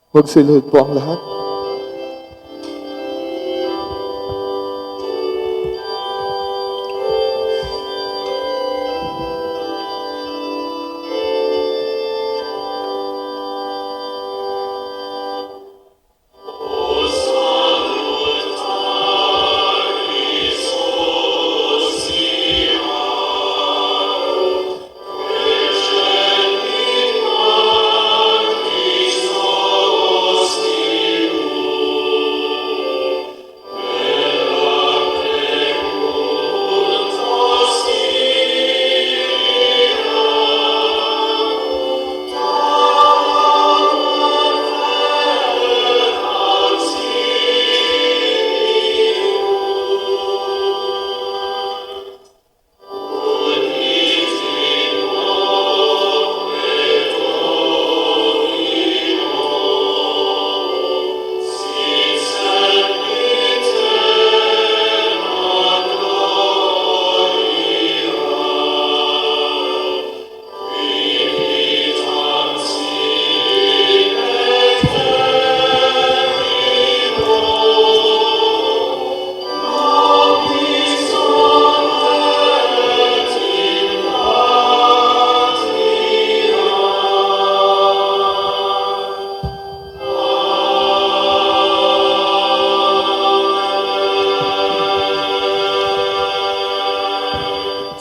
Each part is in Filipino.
Magsilhod po ang lahat.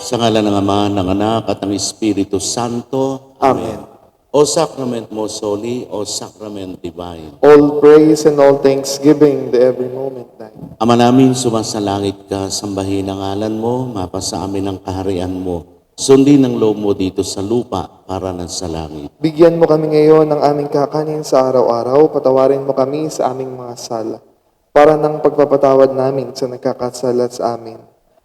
Sa ngalan ng Ama, ng Anak, at ng Espiritu Santo. Amen. O Sacrament Most Holy, O Sacrament Divine. All praise and all thanksgiving the every moment thine. Ama namin, sumasalangit ka, sambahin ang ngalan mo, mapasa amin ang kaharian mo. Sundin ang loob mo dito sa lupa para ng sa langit. Bigyan mo kami ngayon ng aming kakanin sa araw-araw. Patawarin mo kami sa aming mga sala, para ng pagpapatawad namin sa nagkakasala sa amin.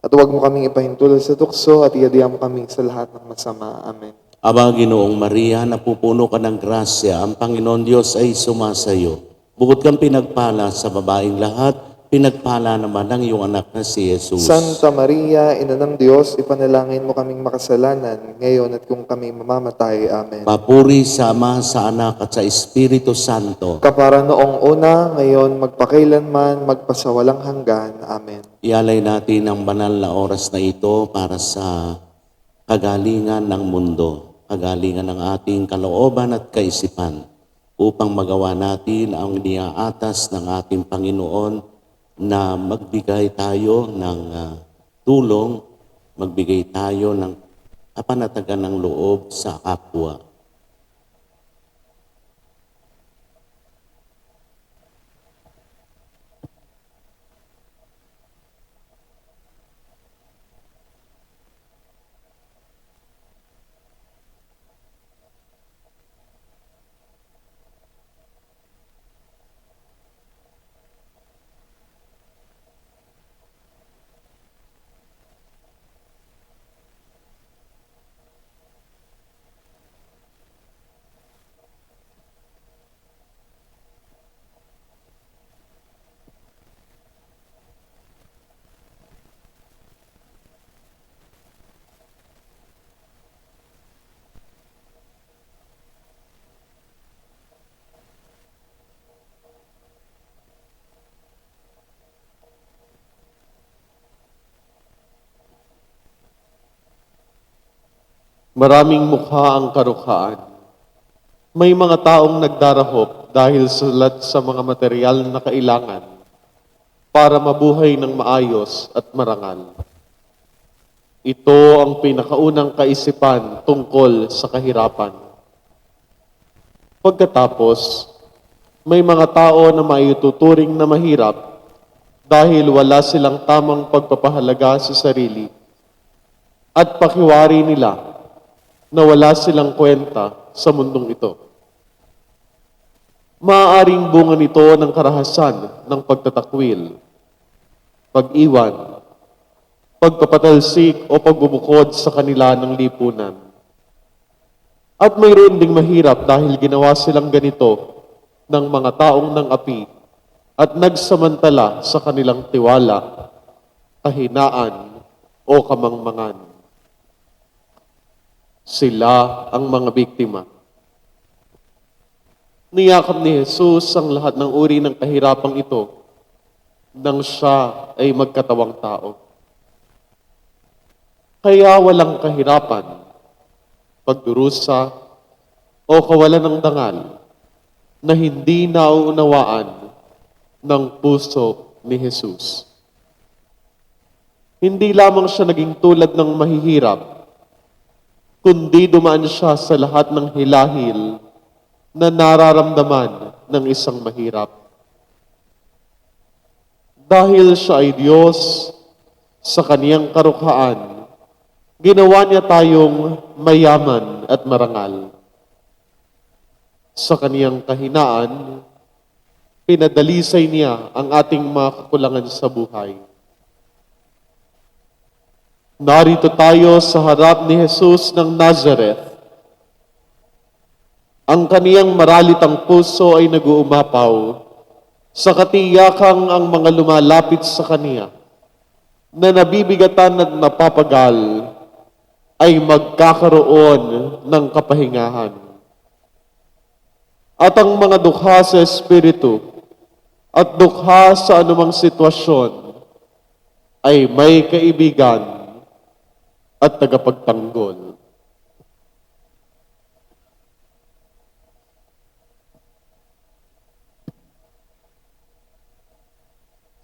At huwag mo kaming ipahintulot sa tukso at iadya mo kami sa lahat ng masama. Amen. Aba, Ginoong Maria, napupuno ka ng grasya, ang Panginoon Diyos ay sumasayo. Bukod kang pinagpala sa babaeng lahat, pinagpala naman ang iyong anak na si Jesus. Santa Maria, Ina ng Diyos, ipanalangin mo kaming makasalanan, ngayon at kung kami mamamatay. Amen. Papuri sa Ama, sa Anak, at sa Espiritu Santo. Kapara noong una, ngayon, magpakailanman, magpasawalang hanggan. Amen. Ialay natin ang banal na oras na ito para sa kagalingan ng mundo, kagalingan ng ating kalooban at kaisipan, upang magawa natin ang iniaatas ng ating Panginoon na magbigay tayo ng tulong, magbigay tayo ng kapanatagan ng loob sa kapwa. Maraming mukha ang karukhaan. May mga taong nagdarahop dahil sulat sa mga material na kailangan para mabuhay ng maayos at marangal. Ito ang pinakaunang kaisipan tungkol sa kahirapan. Pagkatapos, may mga tao na maituturing na mahirap dahil wala silang tamang pagpapahalaga sa sarili at pakiwari nila na wala silang kwenta sa mundong ito. Maaaring bunga nito ng karahasan ng pagtatakwil, pag-iwan, pagpapatalsik o pagbubukod sa kanila ng lipunan. At mayroon ding mahirap dahil ginawa silang ganito ng mga taong ng api at nagsamantala sa kanilang tiwala, kahinaan o kamangmangan. Sila ang mga biktima. Niyakap ni Jesus ang lahat ng uri ng kahirapang ito nang siya ay magkatawang tao. Kaya walang kahirapan, pagdurusa, o kawalan ng dangal na hindi nauunawaan ng puso ni Jesus. Hindi lamang siya naging tulad ng mahihirap, kundi dumaan siya sa lahat ng hilahil na nararamdaman ng isang mahirap. Dahil siya ay Diyos, sa kaniyang karukhaan, ginawa niya tayong mayaman at marangal. Sa kaniyang kahinaan, pinadalisay niya ang ating mga kakulangan sa buhay. Narito tayo sa harap ni Jesus ng Nazareth. Ang kaniyang maralitang puso ay nag-uumapaw sa katiyakang ang mga lumalapit sa kaniya na nabibigatan at napapagal ay magkakaroon ng kapahingahan. At ang mga dukha sa Espiritu at dukha sa anumang sitwasyon ay may kaibigan at tagapagtanggol.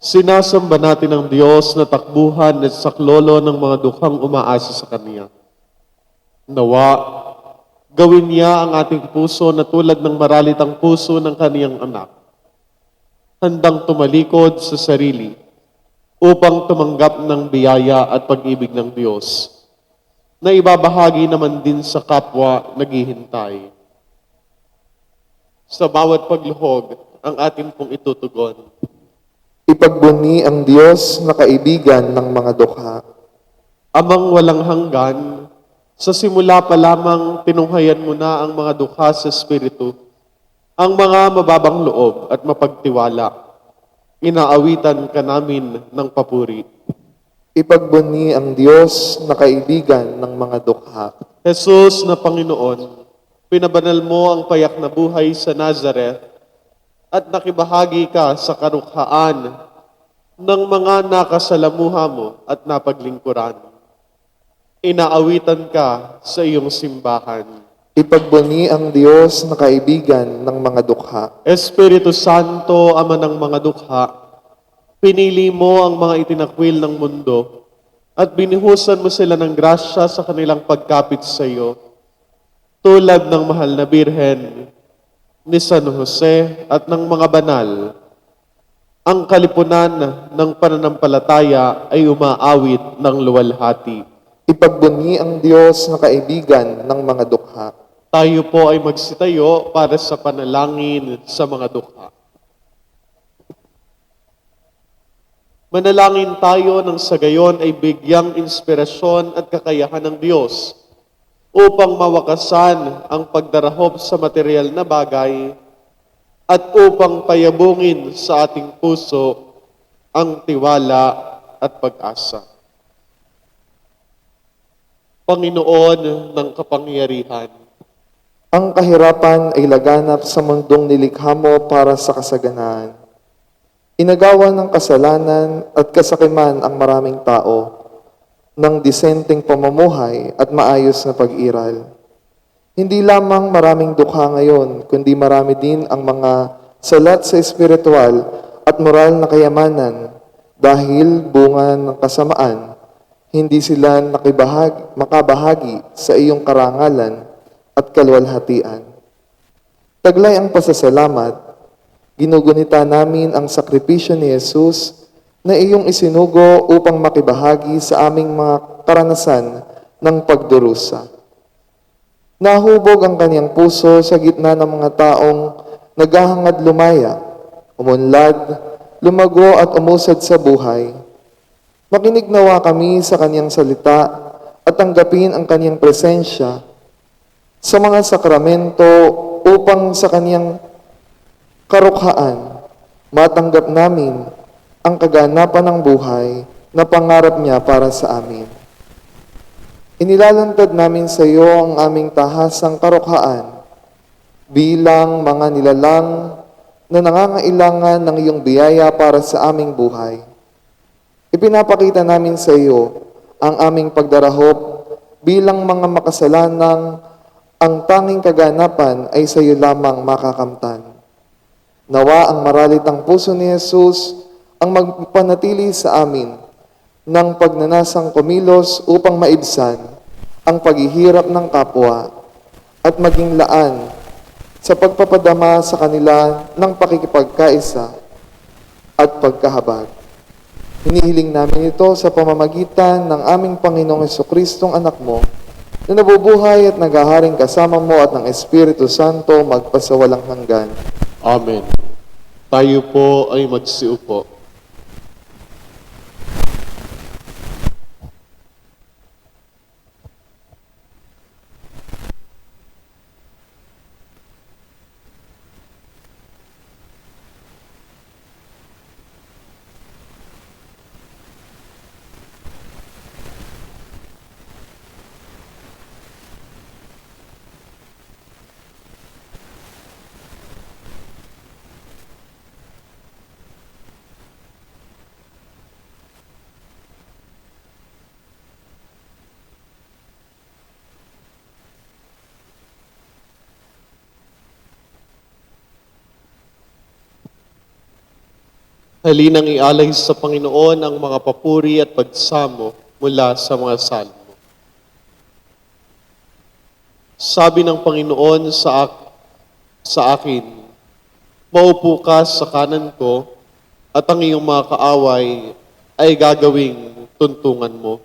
Sinasamba natin ang Diyos na takbuhan at saklolo ng mga dukhang umaasa sa Kanya. Nawa, gawin niya ang ating puso na tulad ng maralitang puso ng kaniyang anak, handang tumalikod sa sarili upang tumanggap ng biyaya at pag-ibig ng Diyos, na ibabahagi naman din sa kapwa naghihintay. Sa bawat pagluhog, ang atin pong itutugon. Ipagbuni ang Diyos na kaibigan ng mga dukha. Amang walang hanggan, sa simula pa lamang tinunghayan mo na ang mga dukha sa Espiritu, ang mga mababang loob at mapagtiwala. Inaawitan ka namin ng papuri. Ipagbuni ang Diyos na kaibigan ng mga dukha. Jesus na Panginoon, pinabanal mo ang payak na buhay sa Nazareth at nakibahagi ka sa karukhaan ng mga nakasalamuha mo at napaglingkuran. Inaawitan ka sa iyong simbahan. Ipagbuni ang Diyos na kaibigan ng mga dukha. Espiritu Santo, Ama ng mga dukha, pinili mo ang mga itinakwil ng mundo at binihusan mo sila ng grasya sa kanilang pagkapit sa iyo, tulad ng mahal na Birhen, ni San Jose at ng mga banal. Ang kalipunan ng pananampalataya ay umaawit ng luwalhati. Ipagbuni ang Diyos na kaibigan ng mga dukha. Tayo po ay magsitayo para sa panalangin sa mga dukha. Manalangin tayo nang sa gayon ay bigyang inspirasyon at kakayahan ng Diyos upang mawakasan ang pagdarahop sa material na bagay at upang payabungin sa ating puso ang tiwala at pag-asa. Panginoon ng kapangyarihan, Ang kahirapan ay laganap sa mundong nilikha mo para sa kasaganaan. Inagawan ng kasalanan at kasakiman ang maraming tao ng disenteng pamumuhay at maayos na pag-iral. Hindi lamang maraming dukha ngayon, kundi marami din ang mga salat sa espiritual at moral na kayamanan dahil bunga ng kasamaan, hindi sila makabahagi sa iyong karangalan at kaluwalhatian. Taglay ang pasasalamat, ginugunita namin ang sakripisyo ni Jesus na iyong isinugo upang makibahagi sa aming mga karanasan ng pagdurusa. Nahubog ang kaniyang puso sa gitna ng mga taong naghahangad lumaya, umunlad, lumago at umusad sa buhay. Makinig nawa kami sa kaniyang salita at tanggapin ang kaniyang presensya sa mga sakramento upang sa kaniyang karukhaan matanggap namin ang kaganapan ng buhay na pangarap niya para sa amin. Inilalantad namin sa iyo ang aming tahasang karukhaan bilang mga nilalang na nangangailangan ng iyong biyaya para sa aming buhay. Ipinapakita namin sa iyo ang aming pagdarahop bilang mga makasalanang ang tanging kaganapan ay sa iyo lamang makakamtan. Nawa ang maralitang puso ni Jesus ang magpanatili sa amin ng pagnanasang kumilos upang maibsan ang paghihirap ng kapwa at maging laan sa pagpapadama sa kanila ng pakikipagkaisa at pagkahabag. Hinihiling namin ito sa pamamagitan ng aming Panginoong Jesucristong anak mo, na nabubuhay at naghaharing kasama mo at ng Espiritu Santo magpasawalang hanggan. Amen. Tayo po ay magsiupo. Halinang ialay sa Panginoon ang mga papuri at pagsamo mula sa mga salmo. Sabi ng Panginoon sa akin, maupo ka sa kanan ko at ang iyong mga kaaway ay gagawing tuntungan mo.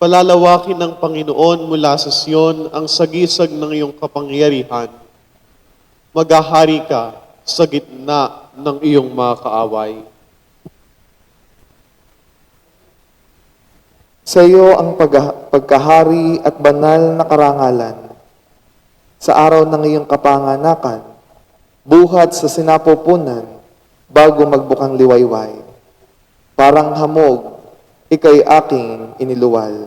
Palalawakin ng Panginoon mula sa Siyon ang sagisag ng iyong kapangyarihan. Maghahari ka sa gitna ng iyong mga kaaway. Sa iyo ang pagkahari at banal na karangalan. Sa araw ng iyong kapanganakan, buhat sa sinapupunan bago magbukang liwayway. Parang hamog, ika'y aking iniluwal.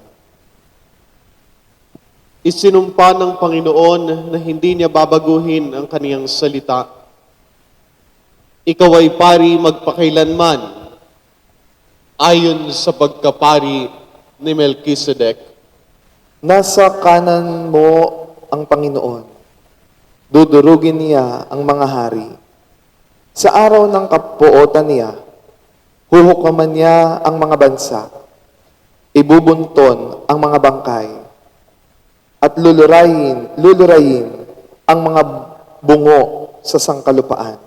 Isinumpa ng Panginoon na hindi niya babaguhin ang kaniyang salita. Ikaw ay pari magpakailanman, ayon sa pagkapari ni Melchizedek. Nasa kanan mo ang Panginoon. Dudurugin niya ang mga hari. Sa araw ng kapuotan niya, huhukaman niya ang mga bansa. Ibubunton ang mga bangkay. At lulurayin ang mga bungo sa sangkalupaan.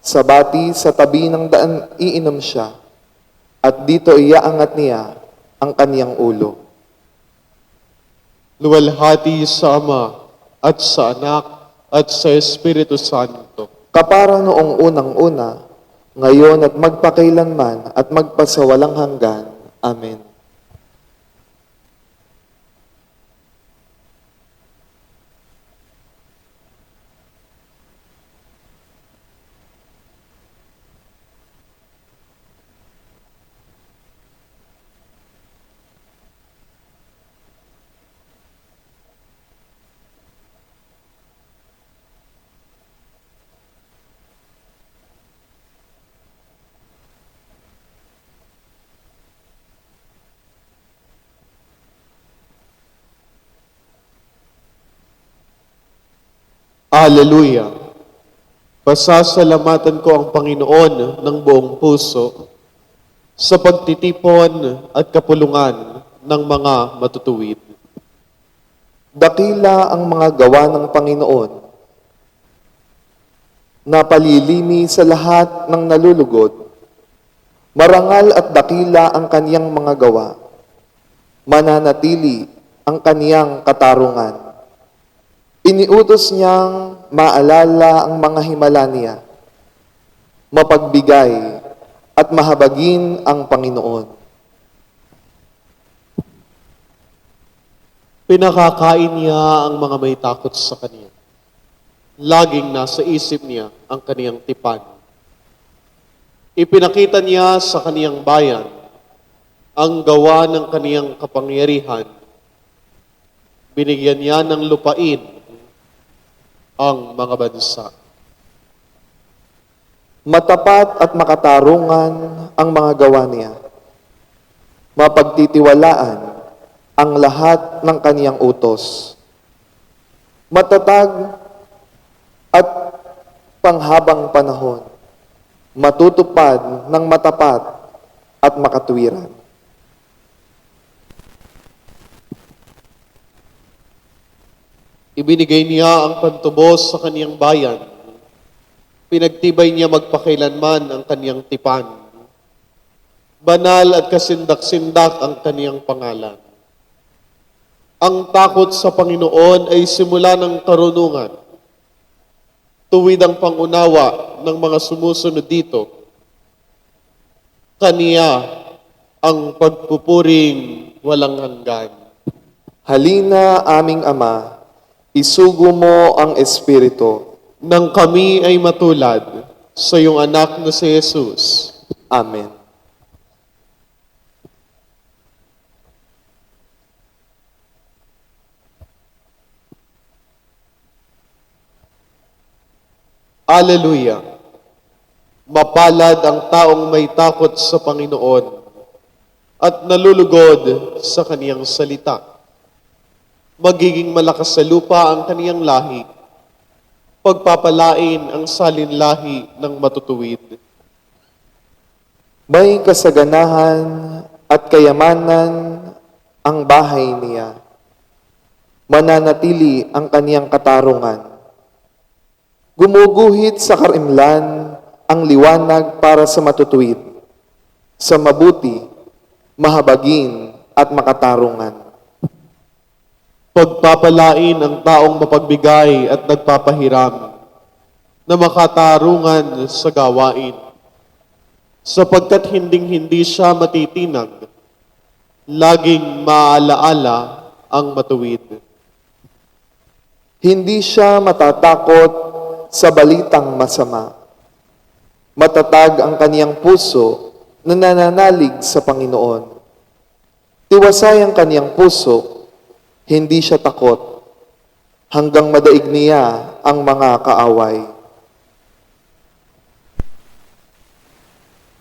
Sa bati sa tabi ng daan iinom siya, at dito iaangat niya ang kaniyang ulo. Luwalhati sa Ama at sa Anak at sa Espiritu Santo. Kapara noong unang-una, ngayon at magpakailanman at magpasawalang hanggan. Amen. Hallelujah! Pasasalamatan ko ang Panginoon ng buong puso sa pagtitipon at kapulungan ng mga matutuwid. Dakila ang mga gawa ng Panginoon, na palilimi sa lahat ng nalulugod. Marangal at dakila ang kaniyang mga gawa. Mananatili ang kaniyang katarungan. Iniutos niyang maalala ang mga himala niya, mapagbigay at mahabagin ang Panginoon. Pinakakain niya ang mga may takot sa kaniya. Laging nasa isip niya ang kaniyang tipan. Ipinakita niya sa kaniyang bayan ang gawa ng kaniyang kapangyarihan. Binigyan niya ng lupain ang mga bansa. Matapat at makatarungan ang mga gawa niya. Mapagtitiwalaan ang lahat ng kaniyang utos. Matatag at panghabang panahon, matutupad ng matapat at makatuwiran. Ibinigay niya ang pantubos sa kaniyang bayan. Pinagtibay niya magpakailanman ang kaniyang tipan. Banal at kasindak-sindak ang kaniyang pangalan. Ang takot sa Panginoon ay simula ng karunungan. Tuwid ang pangunawa ng mga sumusunod dito. Kaniya ang pagpupuring walang hanggan. Halina, aming Ama, isugo mo ang Espiritu. Nang kami ay matulad sa iyong anak na si Jesus. Amen. Alleluia! Mapalad ang taong may takot sa Panginoon at nalulugod sa kaniyang salita. Magiging malakas sa lupa ang kaniyang lahi, pagpapalain ang salinlahi ng matutuwid. May kasaganahan at kayamanan ang bahay niya. Mananatili ang kaniyang katarungan. Gumuguhit sa karimlan ang liwanag para sa matutuwid, sa mabuti, mahabagin at makatarungan. Pagpapalain ang taong mapagbigay at nagpapahiram na makatarungan sa gawain, sapagkat hinding-hindi siya matitinag, laging maalaala ang matuwid. Hindi siya matatakot sa balitang masama. Matatag ang kaniyang puso na nananalig sa Panginoon. Tiwasay ang kaniyang puso, hindi siya takot, hanggang madaig niya ang mga kaaway.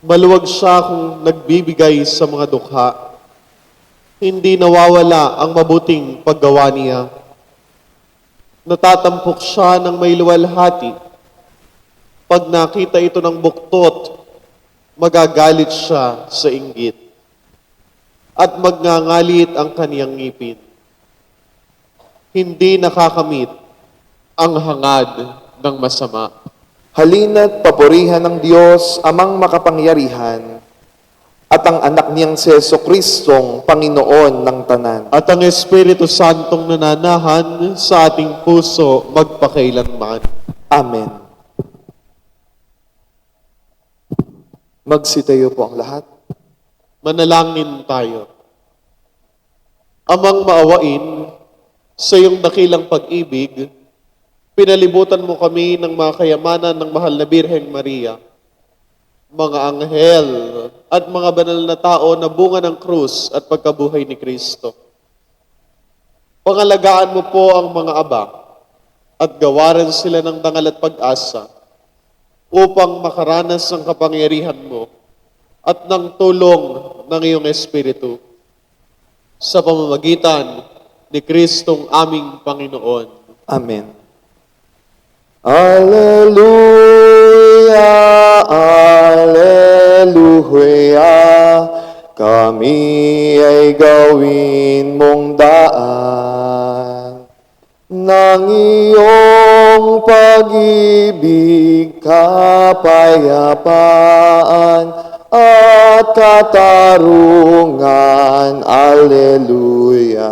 Maluwag siya kung nagbibigay sa mga dukha. Hindi nawawala ang mabuting paggawa niya. Natatampok siya ng may luwalhati. Pag nakita ito ng buktot, magagalit siya sa inggit. At magngangalit ang kaniyang ngipin. Hindi nakakamit ang hangad ng masama. Halina't papurihan ng Diyos, amang makapangyarihan, at ang anak niyang si Jesucristong Panginoon ng tanan. At ang Espiritu Santong nananahan sa ating puso magpakailanman. Amen. Magsitayo po ang lahat. Manalangin tayo. Amang maawain, sa iyong dakilang pag-ibig, pinalibutan mo kami ng mga kayamanan ng mahal na Birheng Maria, mga anghel at mga banal na tao na bunga ng krus at pagkabuhay ni Kristo. Pangalagaan mo po ang mga aba at gawaran sila ng dangal at pag-asa upang makaranas ng kapangyarihan mo at ng tulong ng iyong Espiritu sa pamamagitan ni Kristong aming Panginoon. Amen. Alleluia, Alleluia, kami ay gawin mong daan ng iyong pag-ibig, kapayapaan at katarungan. Alleluia.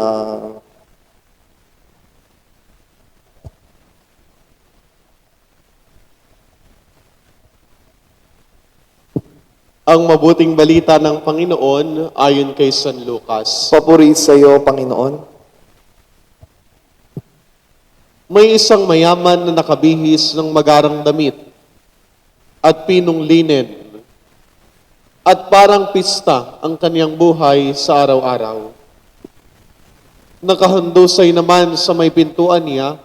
Ang mabuting balita ng Panginoon ayon kay San Lucas. Papuri sa iyo, Panginoon. May isang mayaman na nakabihis ng magarang damit at pinong linen at parang pista ang kaniyang buhay sa araw-araw. Nakahandusay naman sa may pintuan niya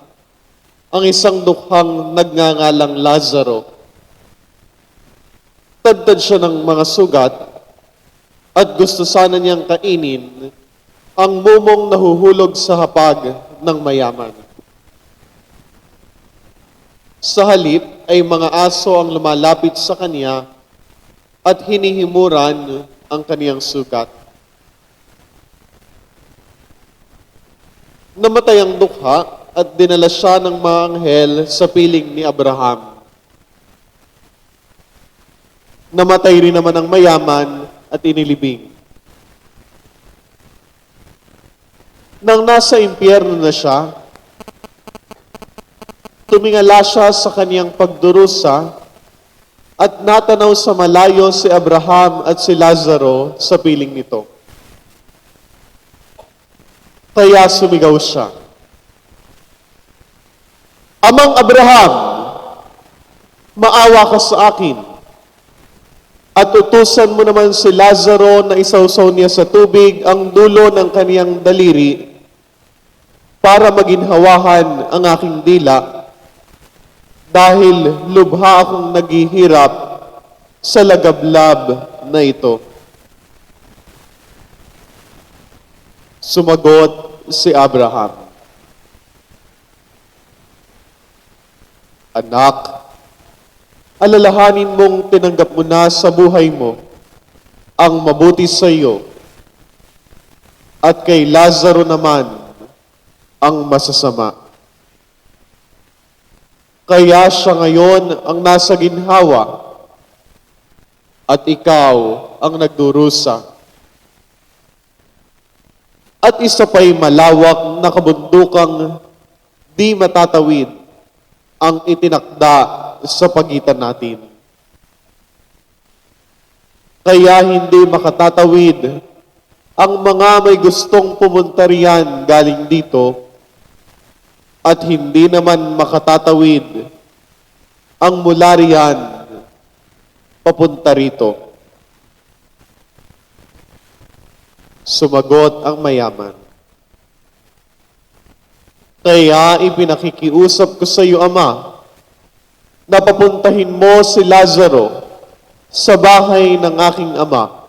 ang isang dukhang nagngangalang Lazaro. Tadtad siya ng mga sugat at gusto sana niyang kainin ang mumong nahuhulog sa hapag ng mayaman. Sa halip ay mga aso ang lumalapit sa kanya at hinihimuran ang kaniyang sugat. Namatay ang dukha at dinala siya ng mga anghel sa piling ni Abraham. Namatay rin naman ang mayaman at inilibing. Nang nasa impyerno na siya, tumingala siya sa kaniyang pagdurusa at natanaw sa malayo si Abraham at si Lazaro sa piling nito. Kaya sumigaw siya, "Amang Abraham, maawa ka sa akin at utusan mo naman si Lazaro na isawsaw niya sa tubig ang dulo ng kaniyang daliri para maginhawahan ang aking dila dahil lubha akong naghihirap sa lagablab na ito." Sumagot si Abraham, "Anak, alalahanin mong tinanggap mo na sa buhay mo ang mabuti sa iyo at kay Lazaro naman ang masasama. Kaya siya ngayon ang nasa ginhawa at ikaw ang nagdurusa. At isa pa'y malawak na kabundukang di matatawid ang itinakda sa pagitan natin. Kaya hindi makatatawid ang mga may gustong pumunta riyan galing dito at hindi naman makatatawid ang mula riyan papunta rito. Sumagot ang mayaman, "Kaya ipinakikiusap ko sa iyo, Ama, na papuntahin mo si Lazaro sa bahay ng aking ama,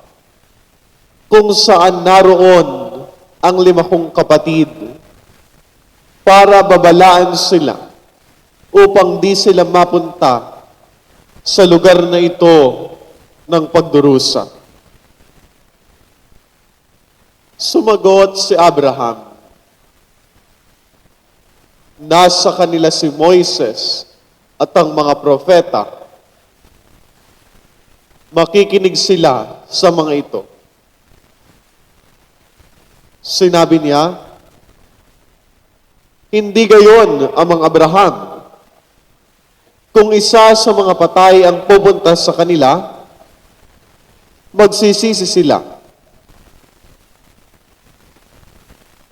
kung saan naroon ang 5 kapatid, para babalaan sila upang di sila mapunta sa lugar na ito ng pagdurusa." Sumagot si Abraham, "Nasa kanila si Moises at ang mga propeta. Makikinig sila sa mga ito." Sinabi niya, "Hindi gayon, Amang Abraham. Kung isa sa mga patay ang pupunta sa kanila, magsisisi sila."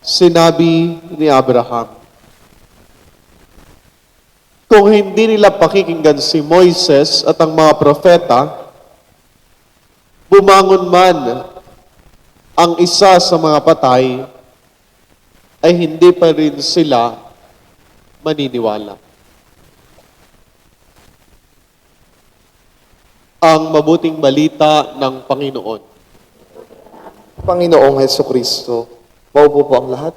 Sinabi ni Abraham, "Kung hindi nila pakikinggan si Moises at ang mga propeta, bumangon man ang isa sa mga patay, ay hindi pa rin sila maniniwala." Ang mabuting balita ng Panginoon. Panginoong Hesukristo, maupo po ang lahat.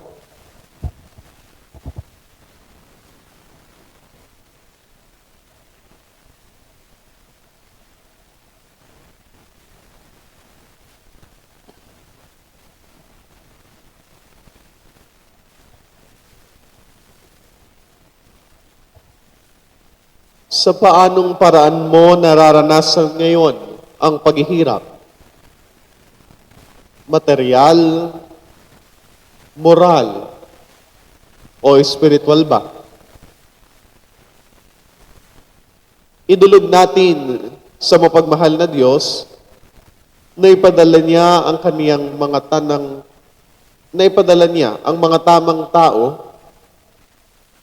Sa paanong paraan mo nararanasan ngayon ang paghihirap? Material, moral, o espiritual ba? Idulog natin sa mapagmahal na Diyos na ipadala niya ang kaniyang mga na ipadala niya ang mga tamang tao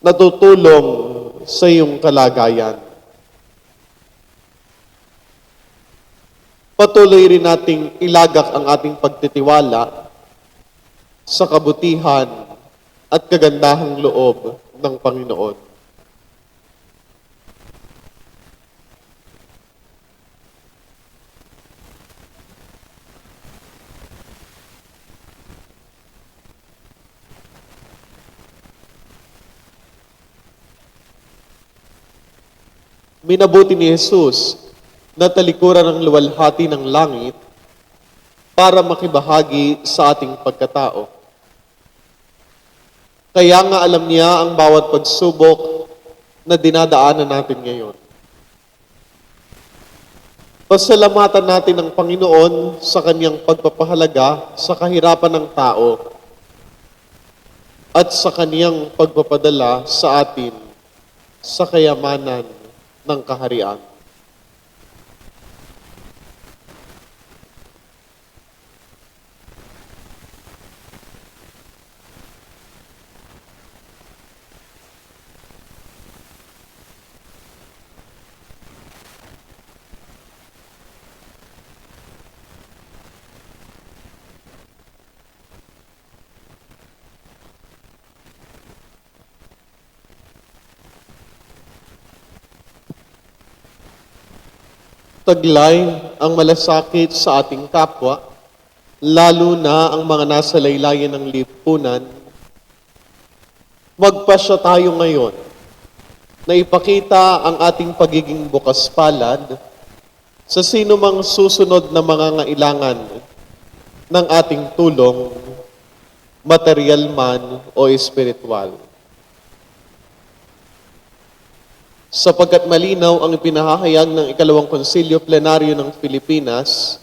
na tutulong sa iyong kalagayan. Patuloy rin nating ilagak ang ating pagtitiwala sa kabutihan at kagandahang loob ng Panginoon. Minabuti ni Jesus na talikuran ng luwalhati ng langit para makibahagi sa ating pagkatao. Kaya nga alam niya ang bawat pagsubok na dinadaanan natin ngayon. Pasalamatan natin ang Panginoon sa kanyang pagpapahalaga sa kahirapan ng tao at sa kaniyang pagpapadala sa atin sa kayamanan ng kaharian. Taglay ang malasakit sa ating kapwa, lalo na ang mga nasa laylayan ng lipunan. Magpasya tayo ngayon na ipakita ang ating pagiging bukas palad sa sino mang susunod na mga ngailangan ng ating tulong, material man o espiritual. Sapagkat malinaw ang ipinahahayag ng ikalawang konsilyo plenaryo ng Pilipinas,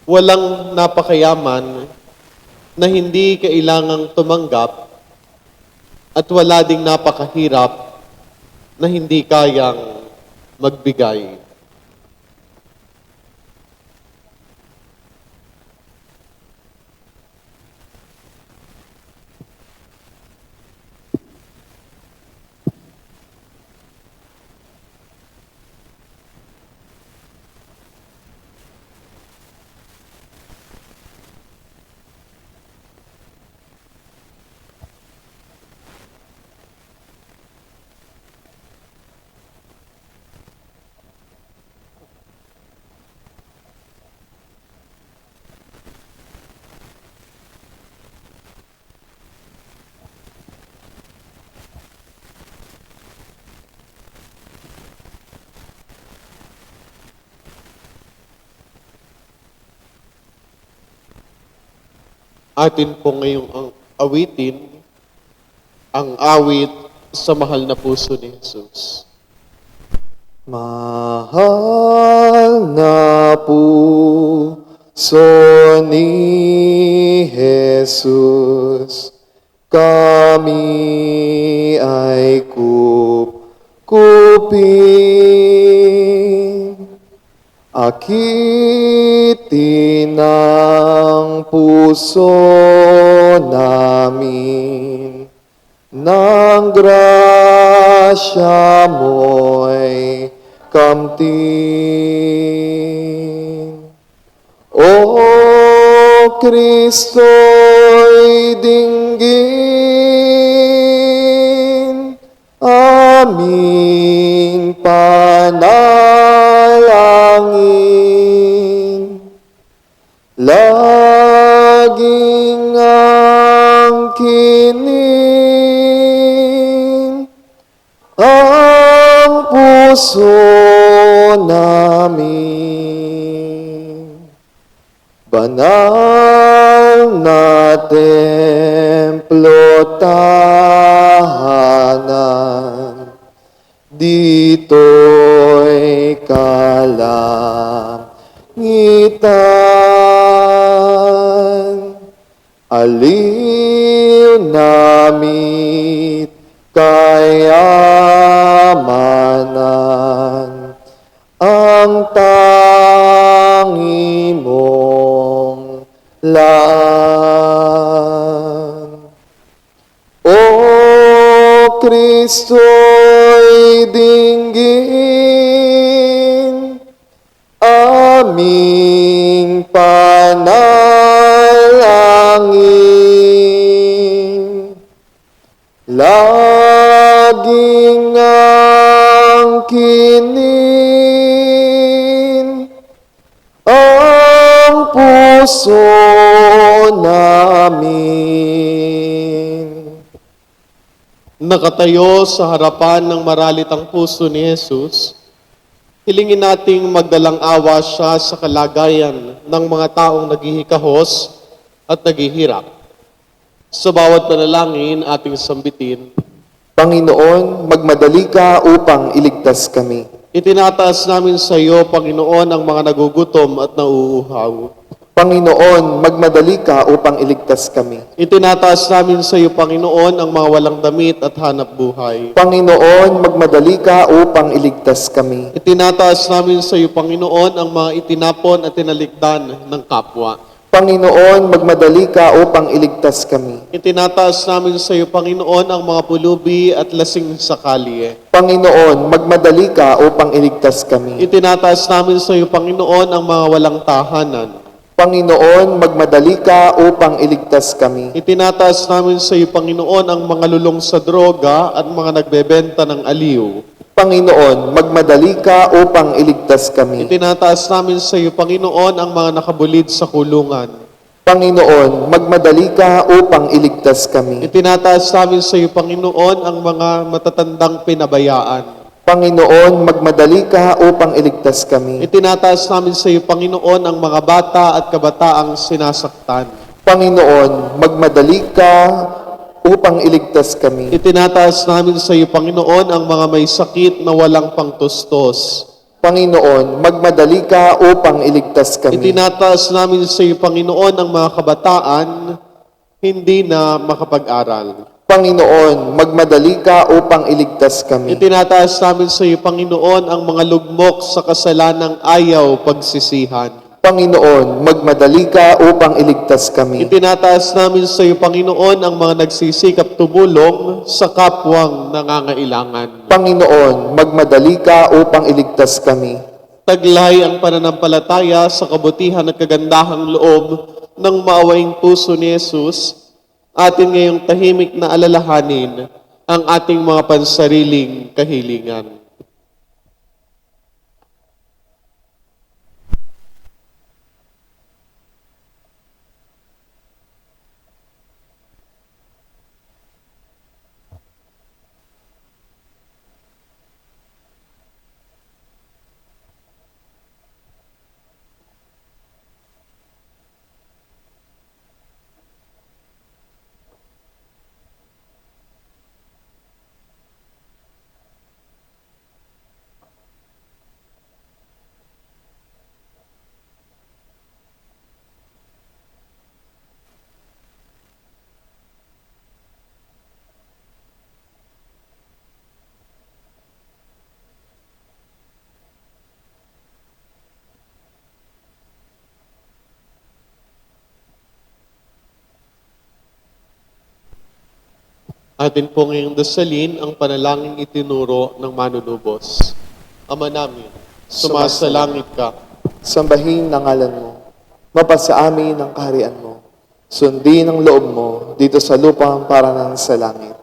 walang napakayaman na hindi kailangang tumanggap at wala ding napakahirap na hindi kayang magbigay. Atin po ngayong awitin ang awit sa mahal na puso ni Jesus. Mahal na puso ni Jesus, kami ay kupkupin. Akitin ang puso namin, ng grasya mo'y kamtin. O Kristo'y dinggin, aming panalangin. Laging angkinin ang puso namin. Banal na templo tahanan, dito'y kalangitan. Aliw namit kayamanan, ang tangi mong laan. O Kristo'y dinggin, aming panalangin. puso namin. Nakatayo sa harapan ng maralitang puso ni Jesus, hilingin nating magdalang awa siya sa kalagayan ng mga taong naghihikahos at naghihirap. Sa bawat panalangin ating sambitin, Panginoon, magmadali ka upang iligtas kami. itinataas namin sa iyo, Panginoon, ang mga nagugutom at nauuhaw. Panginoon, magmadali ka upang iligtas kami. Itinataas namin sa iyo, Panginoon, ang mga walang damit at hanap buhay. Panginoon, magmadali ka upang iligtas kami. Itinataas namin sa iyo, Panginoon, ang mga itinapon at tinalikdan ng kapwa. Panginoon, magmadali ka upang iligtas kami. Itinataas namin sa iyo, Panginoon, ang mga pulubi at lasing sa kalye. Panginoon, magmadali ka upang iligtas kami. Itinataas namin sa iyo, Panginoon, ang mga walang tahanan. Panginoon, magmadali ka upang iligtas kami. Itinataas namin sa iyo, Panginoon, ang mga lulong sa droga at mga nagbebenta ng aliw. Panginoon, magmadali ka upang iligtas kami. Itinataas namin sa iyo, Panginoon, ang mga nakabulid sa kulungan. Panginoon, magmadali ka upang iligtas kami. Itinataas namin sa iyo, Panginoon, ang mga matatandang pinabayaan. Panginoon, magmadali ka upang iligtas kami. Itinataas namin sa iyo, Panginoon, ang mga bata at kabataang sinasaktan. Panginoon, magmadali ka upang iligtas kami. Itinataas namin sa iyo, Panginoon, ang mga may sakit na walang pangtustos. Panginoon, magmadali ka upang iligtas kami. Itinataas namin sa iyo, Panginoon, ang mga kabataan hindi na makapag-aral. Panginoon, magmadali ka upang iligtas kami. Itinataas namin sa iyo, Panginoon, ang mga lugmok sa kasalanang ayaw pagsisihan. Panginoon, magmadali ka upang iligtas kami. Itinataas namin sa iyo, Panginoon, ang mga nagsisikap tumulong sa kapwang nangangailangan. Panginoon, magmadali ka upang iligtas kami. Taglay ang pananampalataya sa kabutihan at kagandahang loob ng maawaing puso ni Jesus, atin ngayong tahimik na alalahanin ang ating mga pansariling kahilingan. Atin po ngayong dasalin ang panalangin itinuro ng manunubos. Ama namin, sumasalangit ka. Sambahin ang ngalan mo. Mapasa amin ang kaharian mo. Sundin ang loob mo dito sa lupa para nang sa langit.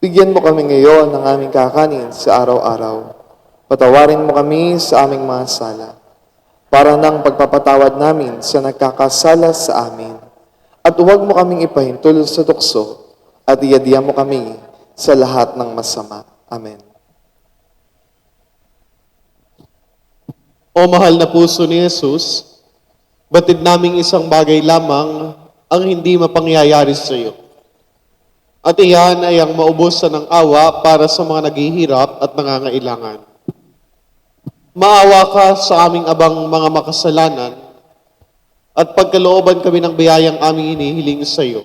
Bigyan mo kami ngayon ng aming kakanin sa araw-araw. Patawarin mo kami sa aming mga sala, para nang pagpapatawad namin sa nagkakasala sa amin. At huwag mo kaming ipahintulot sa tukso, at iadya mo kami sa lahat ng masama. Amen. O mahal na puso ni Jesus, batid naming isang bagay lamang ang hindi mapangyayari sa iyo. At iyan ay ang maubusan ng awa para sa mga naghihirap at nangangailangan. Maawa ka sa aming abang mga makasalanan at pagkalooban kami ng biyayang aming hinihiling sa iyo.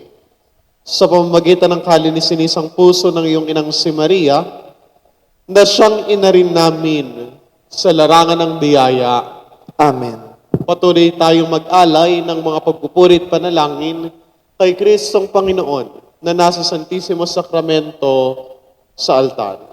Sa pamamagitan ng kalinisan puso ng iyong inang si Maria, na siyang ina rin namin sa larangan ng biyaya. Amen. Patuloy tayong mag-alay ng mga pagpupurit panalangin kay Kristong Panginoon na nasa Santisimo Sakramento sa altar.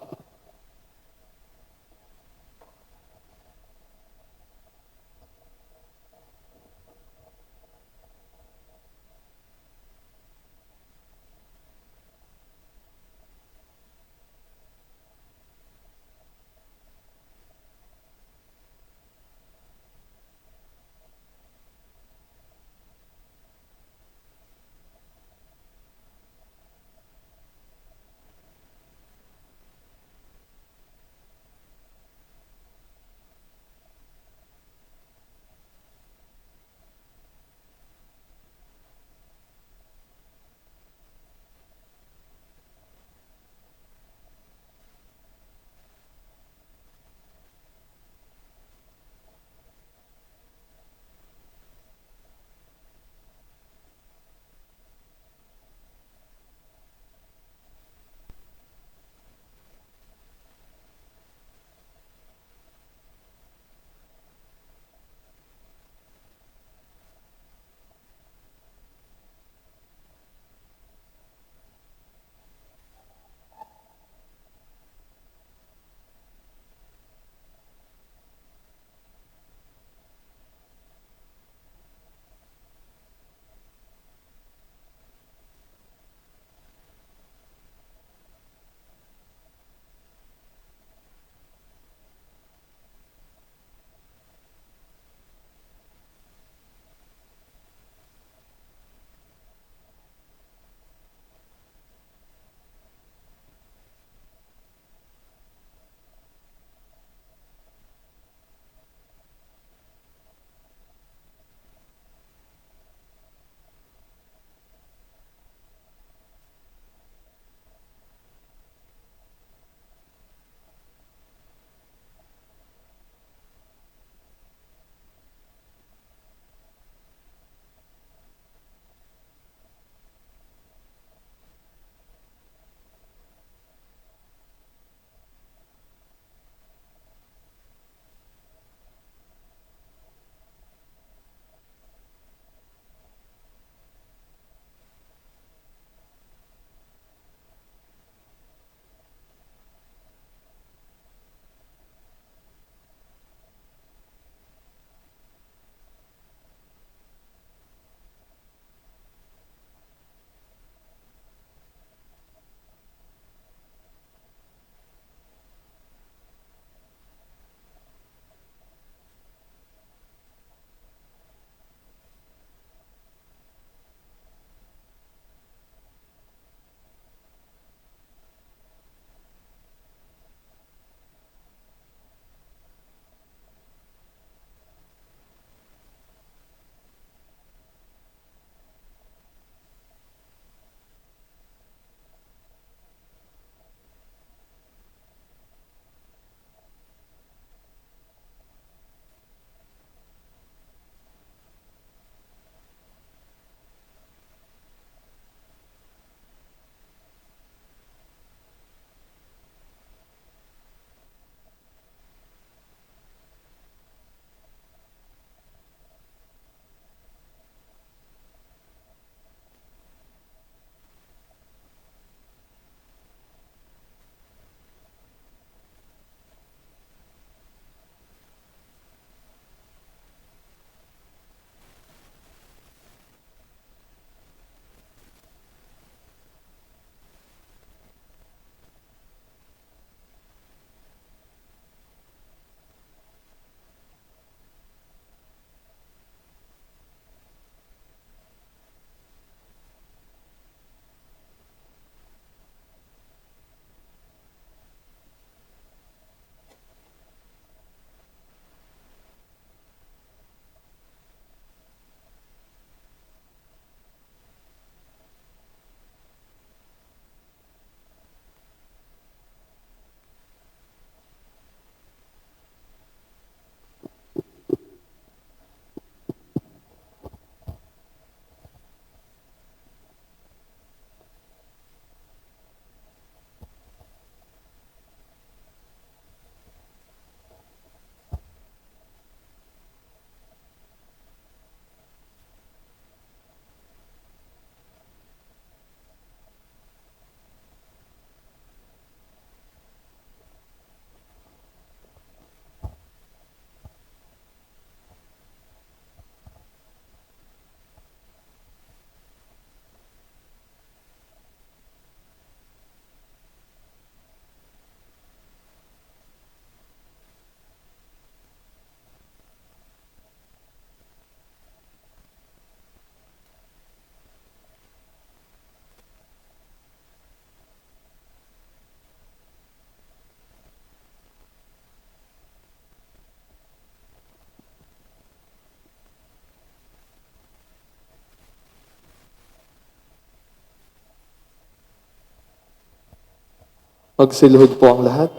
Magsiluhod po ang lahat.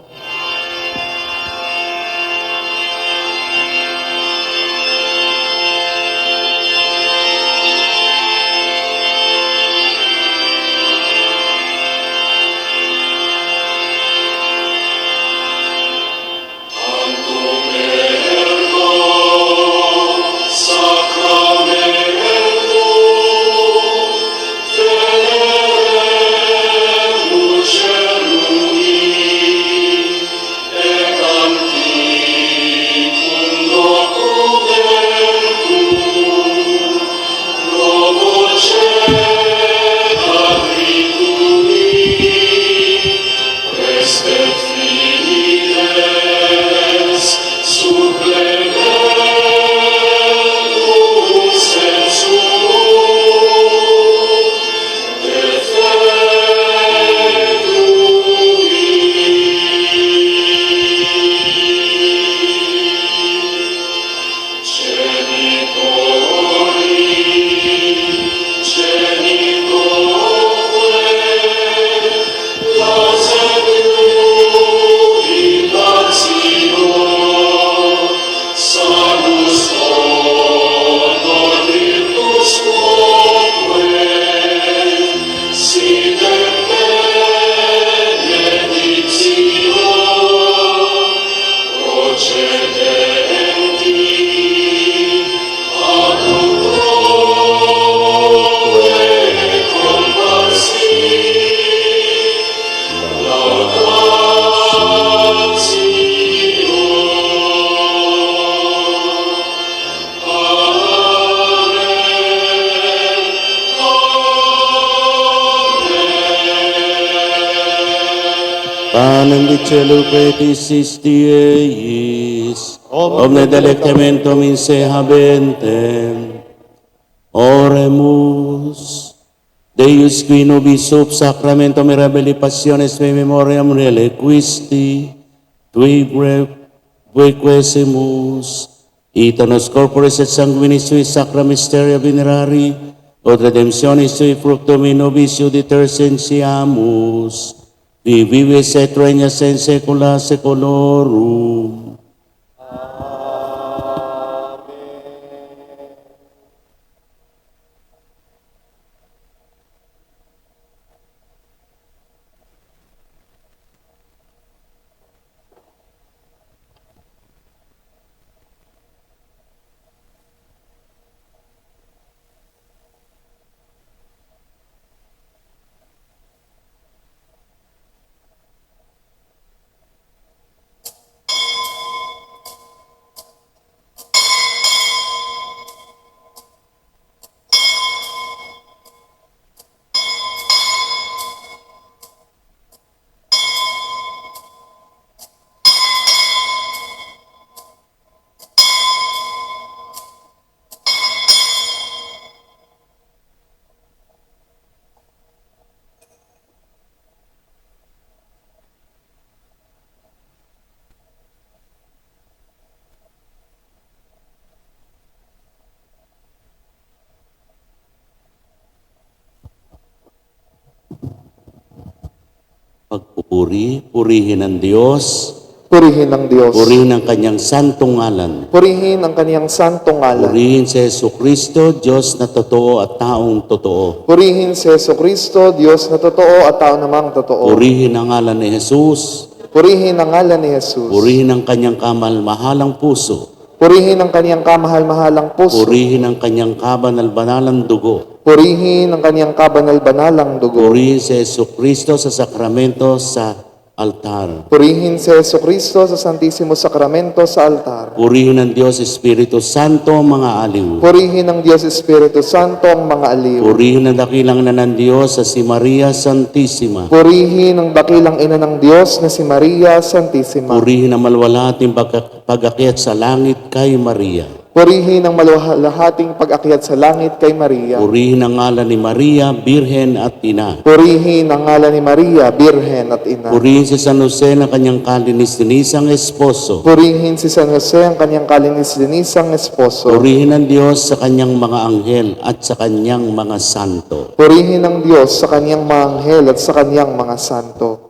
Panem di cielo petisis Dieis, omne delectamentum in se habentem. Oremus, Deus qui nobis sub sacramentum mirabili passiones me memoriam reliquisti, tui quesimus, ita nos corporis et sanguinis sui sacra mysteria venerari, od redemptionis sui fructum in nobis iuditer sensiamus, qui vives et regnas in saecula saeculorum. Pagpupuri, purihin ang Diyos, Purihin ang Diyos. purihin ang kanyang santong ngalan. Purihin ang kaniyang santong ngalan. Purihin si Jesucristo, Diyos na totoo at taong totoo. Purihin si Jesucristo, Diyos na totoo at tao namang totoo. Purihin ang ngalan ni Jesus. Purihin ang ngalan ni Jesus. Purihin ang kanyang kamal-mahalang puso. Purihin ang kaniyang kamahal-mahalang puso. Purihin ang kanyang kabanal-banalang dugo. Purihin ang kaniyang kabanal-banalang dugo. Purihin si Jesucristo sa sakramento sa altar. Purihin si Jesucristo sa Santissimo Sacramento sa altar. Purihin ang Diyos Espiritu Santo ang mga aliw. Purihin ng Diyos Espiritu Santo ang mga aliw. Purihin ang dakilang ina ng Diyos sa si Maria Santissima. Purihin ang dakilang ina ng Diyos na si Maria Santissima. Purihin ang malwalating pag-akyat sa langit kay Maria. Purihin ang maluwalhating pag-akyat sa langit kay Maria. Purihin ang ngalan ni Maria, Birhen at Ina. Purihin ang ngalan ni Maria, Birhen at Ina. Purihin si San Jose na kanyang kalinis-linisang esposo. Purihin si San Jose ang kanyang kalinis-linisang esposo. Purihin ang Diyos sa kanyang mga anghel at sa kanyang mga santo. Purihin ang Diyos sa kanyang mga anghel at sa kanyang mga santo.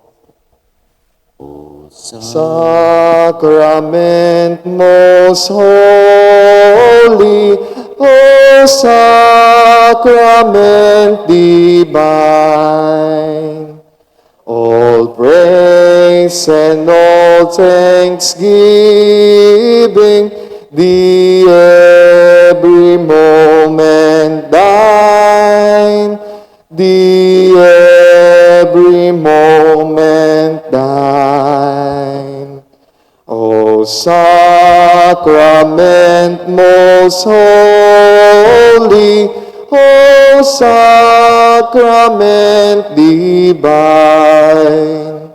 Sacrament most holy, O Sacrament divine. All praise and all thanksgiving, the every moment thine, the every moment thine. O Sacrament most holy, O Sacrament divine,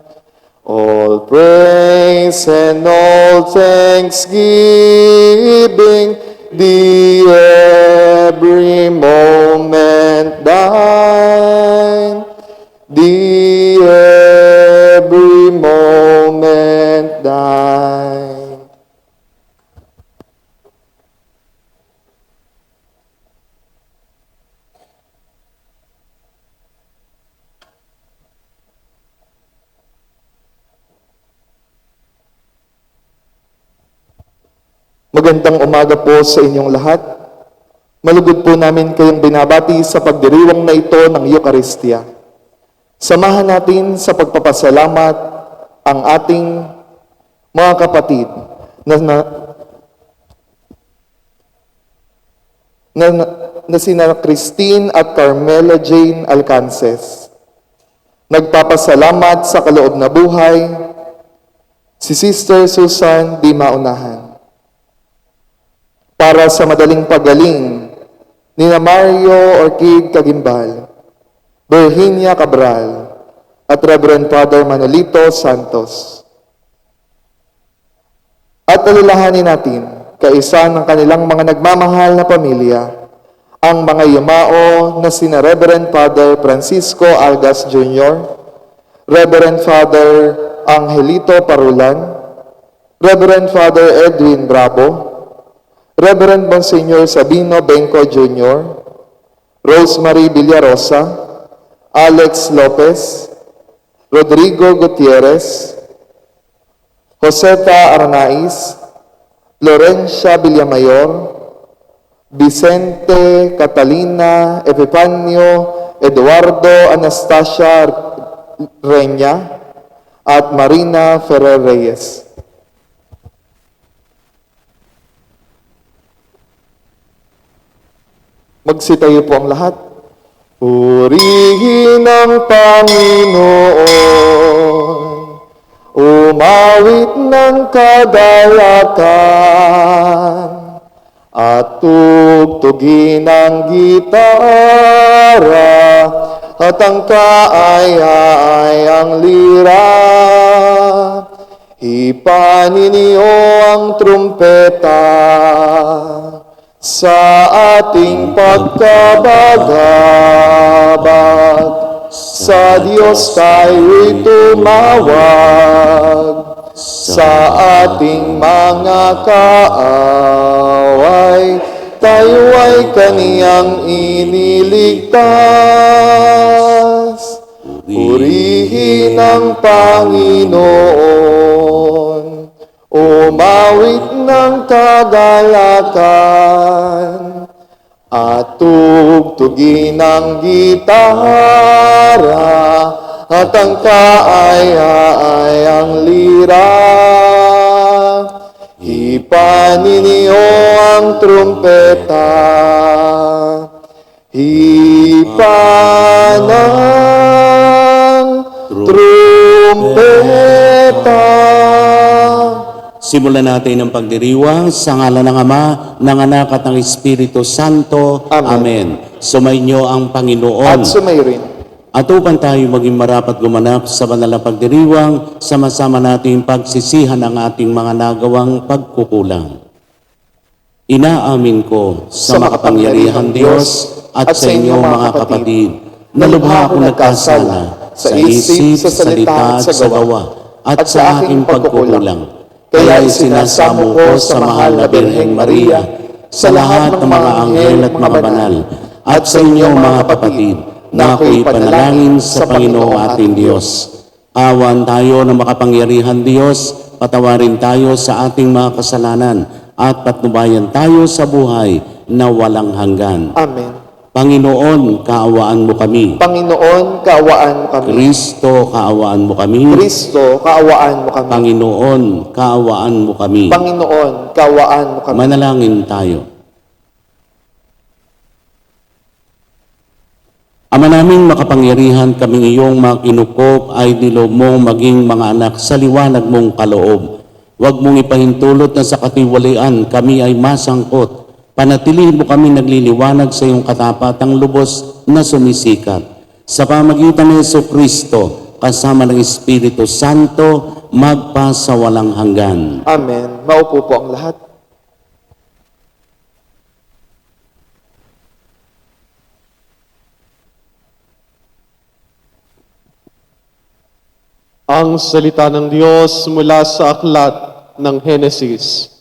all praise and all thanksgiving, the every moment thine, the every moment thine. Magandang umaga po sa inyong lahat. Malugod po namin kayong binabati sa pagdiriwang na ito ng Eucharistia. Samahan natin sa pagpapasalamat ang ating mga kapatid na sina Christine at Carmela Jane Alcances. Nagpapasalamat sa kaloob na buhay si Sister Susan Di Maunahan. Para sa madaling pagaling ni Mario Orchid Cagimbal, Virginia Cabral, at Reverend Father Manolito Santos. At alalahanin natin, kaisa ng kanilang mga nagmamahal na pamilya, ang mga yumao na sina Reverend Father Francisco Algas Jr., Reverend Father Angelito Parulan, Reverend Father Edwin Bravo, Reverend Monsignor Sabino Benco Jr., Rosemary Villarosa, Alex Lopez, Rodrigo Gutierrez, Joseta Arnaiz, Florencia Villamayor, Vicente Catalina Epifanio Eduardo Anastasia Reña, at Marina Ferrer Reyes. Magsitayo po ang lahat. Purihin ang Panginoon, umawit ng kagalakan, at tugtugin ang gitara, at ang kaaya-ayang lira. Ipaniniyo ang trumpeta sa ating pagkabagabag, sa Diyos tayo'y tumawag, sa ating mga kaaway, tayo ay kaniyang iniligtas. Purihin ang Panginoon, umawit ng kagalakan, at tugtugin ang gitara, at ang kaaya-ayang lira. Ipaniniyo ang trumpeta, hipanang trumpeta. Simulan natin ang pagdiriwang sa ngalan ng Ama, ng Anak at ng Espiritu Santo. Amen. Sumainyo ang Panginoon. At sumayo rin. At upang tayo maging marapat gumanap sa banal na pagdiriwang, sama-sama nating pagsisihan ang ating mga nagawang pagkukulang. Inaamin ko sa makapangyarihan Diyos at sa inyo mga kapatid, na lubha akong nagkasala sa isip, sa salita, at sa gawa, at sa aking pagkukulang. Kaya isinasamo ko sa mahal na Birheng Maria, sa lahat ng mga anghel at mga banal, at sa inyo mga kapatid, na ako'y panalangin sa Panginoong ating Diyos. Awan tayo na makapangyarihan Diyos, patawarin tayo sa ating mga kasalanan at patnubayan tayo sa buhay na walang hanggan. Amen. Panginoon, kaawaan mo kami. Panginoon, kaawaan mo kami. Kristo, kaawaan mo kami. Kristo, kaawaan mo kami. Panginoon, kaawaan mo kami. Panginoon, kaawaan mo kami. Manalangin tayo. Ama naming makapangyarihan, kaming iyong mga kinukop ay niloob mong maging mga anak sa liwanag mong kaloob. Huwag mong ipahintulot na sa katiwalian kami ay masangkot. Panatilihin mo kami nagliliwanag sa iyong katapatang lubos na sumisikat. Sa pamagitan ni Jesucristo, kasama ng Espiritu Santo, magpa sa walang hanggan. Amen. Maupo po ang lahat. Ang salita ng Diyos mula sa aklat ng Henesis.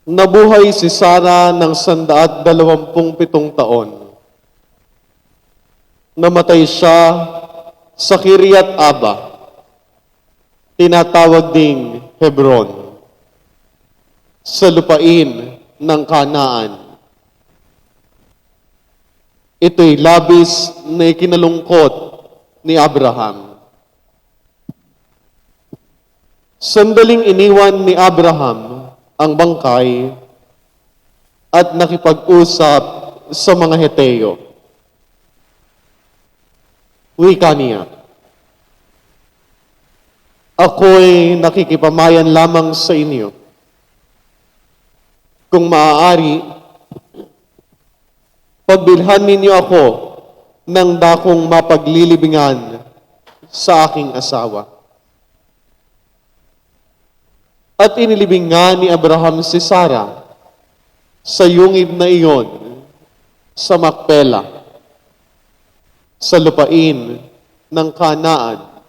Nabuhay si Sara ng 127 taon. Namatay siya sa Kiryat Arba, tinatawag ding Hebron, sa lupain ng Kanaan. Ito'y labis na ikinalungkot ni Abraham. Sandaling iniwan ni Abraham ang bangkay at nakipag-usap sa mga Heteo. Wika niya, ako'y nakikipamayan lamang sa inyo. Kung maaari, pagbilhan ninyo ako ng dakong mapaglilibingan sa aking asawa. At inilibing nga ni Abraham si Sara sa yungib na iyon sa Makpela, sa lupain ng Kanaan.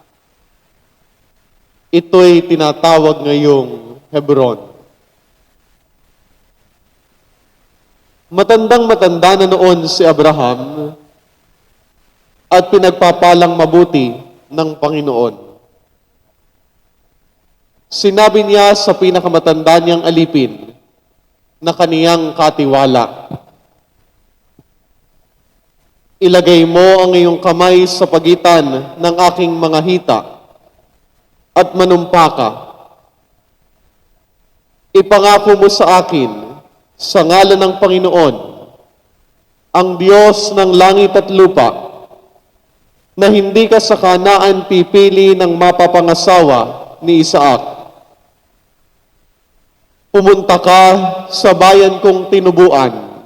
Ito'y tinatawag ngayong Hebron. Matandang-matanda na noon si Abraham at pinagpapalang mabuti ng Panginoon. Sinabi niya sa pinakamatanda niyang alipin na kaniyang katiwala, ilagay mo ang iyong kamay sa pagitan ng aking mga hita at manumpa ka. Ipangako mo sa akin sa ngalan ng Panginoon, ang Diyos ng langit at lupa, na hindi ka sa Kanaan pipili ng mapapangasawa ni Isaac. Pumunta ka sa bayan kong tinubuan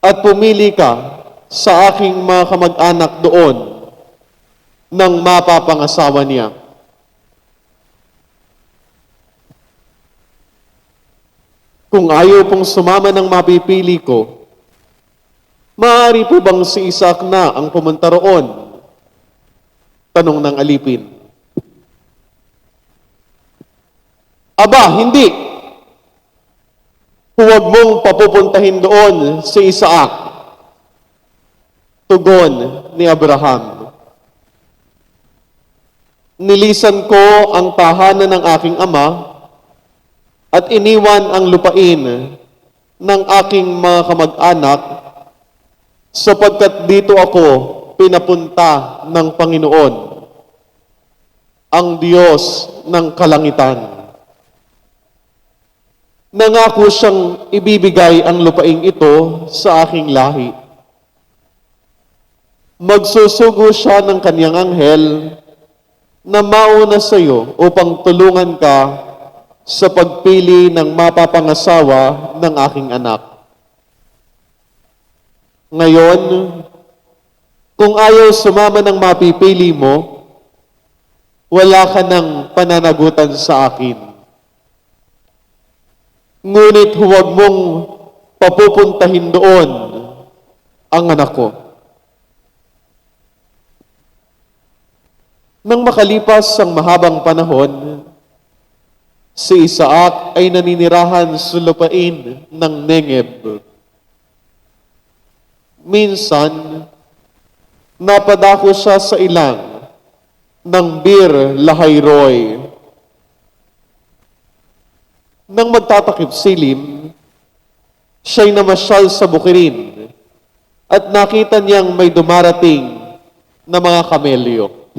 at pumili ka sa aking mga kamag-anak doon ng mapapangasawa niya. Kung ayaw pong sumama ng mapipili ko, maaari po bang si Isaac na ang pumunta roon? Tanong ng alipin. Aba, hindi. Huwag mong papupuntahin doon si Isaac. Tugon ni Abraham. Nilisan ko ang tahanan ng aking ama at iniwan ang lupain ng aking mga kamag-anak sapagkat dito ako pinapunta ng Panginoon, ang Diyos ng kalangitan. Nangako siyang ibibigay ang lupaing ito sa aking lahi. Magsusugo siya ng kanyang anghel na mauna sa iyo upang tulungan ka sa pagpili ng mapapangasawa ng aking anak. Ngayon, kung ayaw sumama ng mapipili mo, wala ka ng pananagutan sa akin. Ngunit huwag mong papupuntahin doon ang anak ko. Nang makalipas ang mahabang panahon, si Isaac ay naninirahan sa lupain ng Negeb. Minsan, napadako siya sa ilang ng Bir Lahayroy. Nang magtatakip silim, siya'y namasyal sa bukirin at nakita niyang may dumarating na mga kamelyo.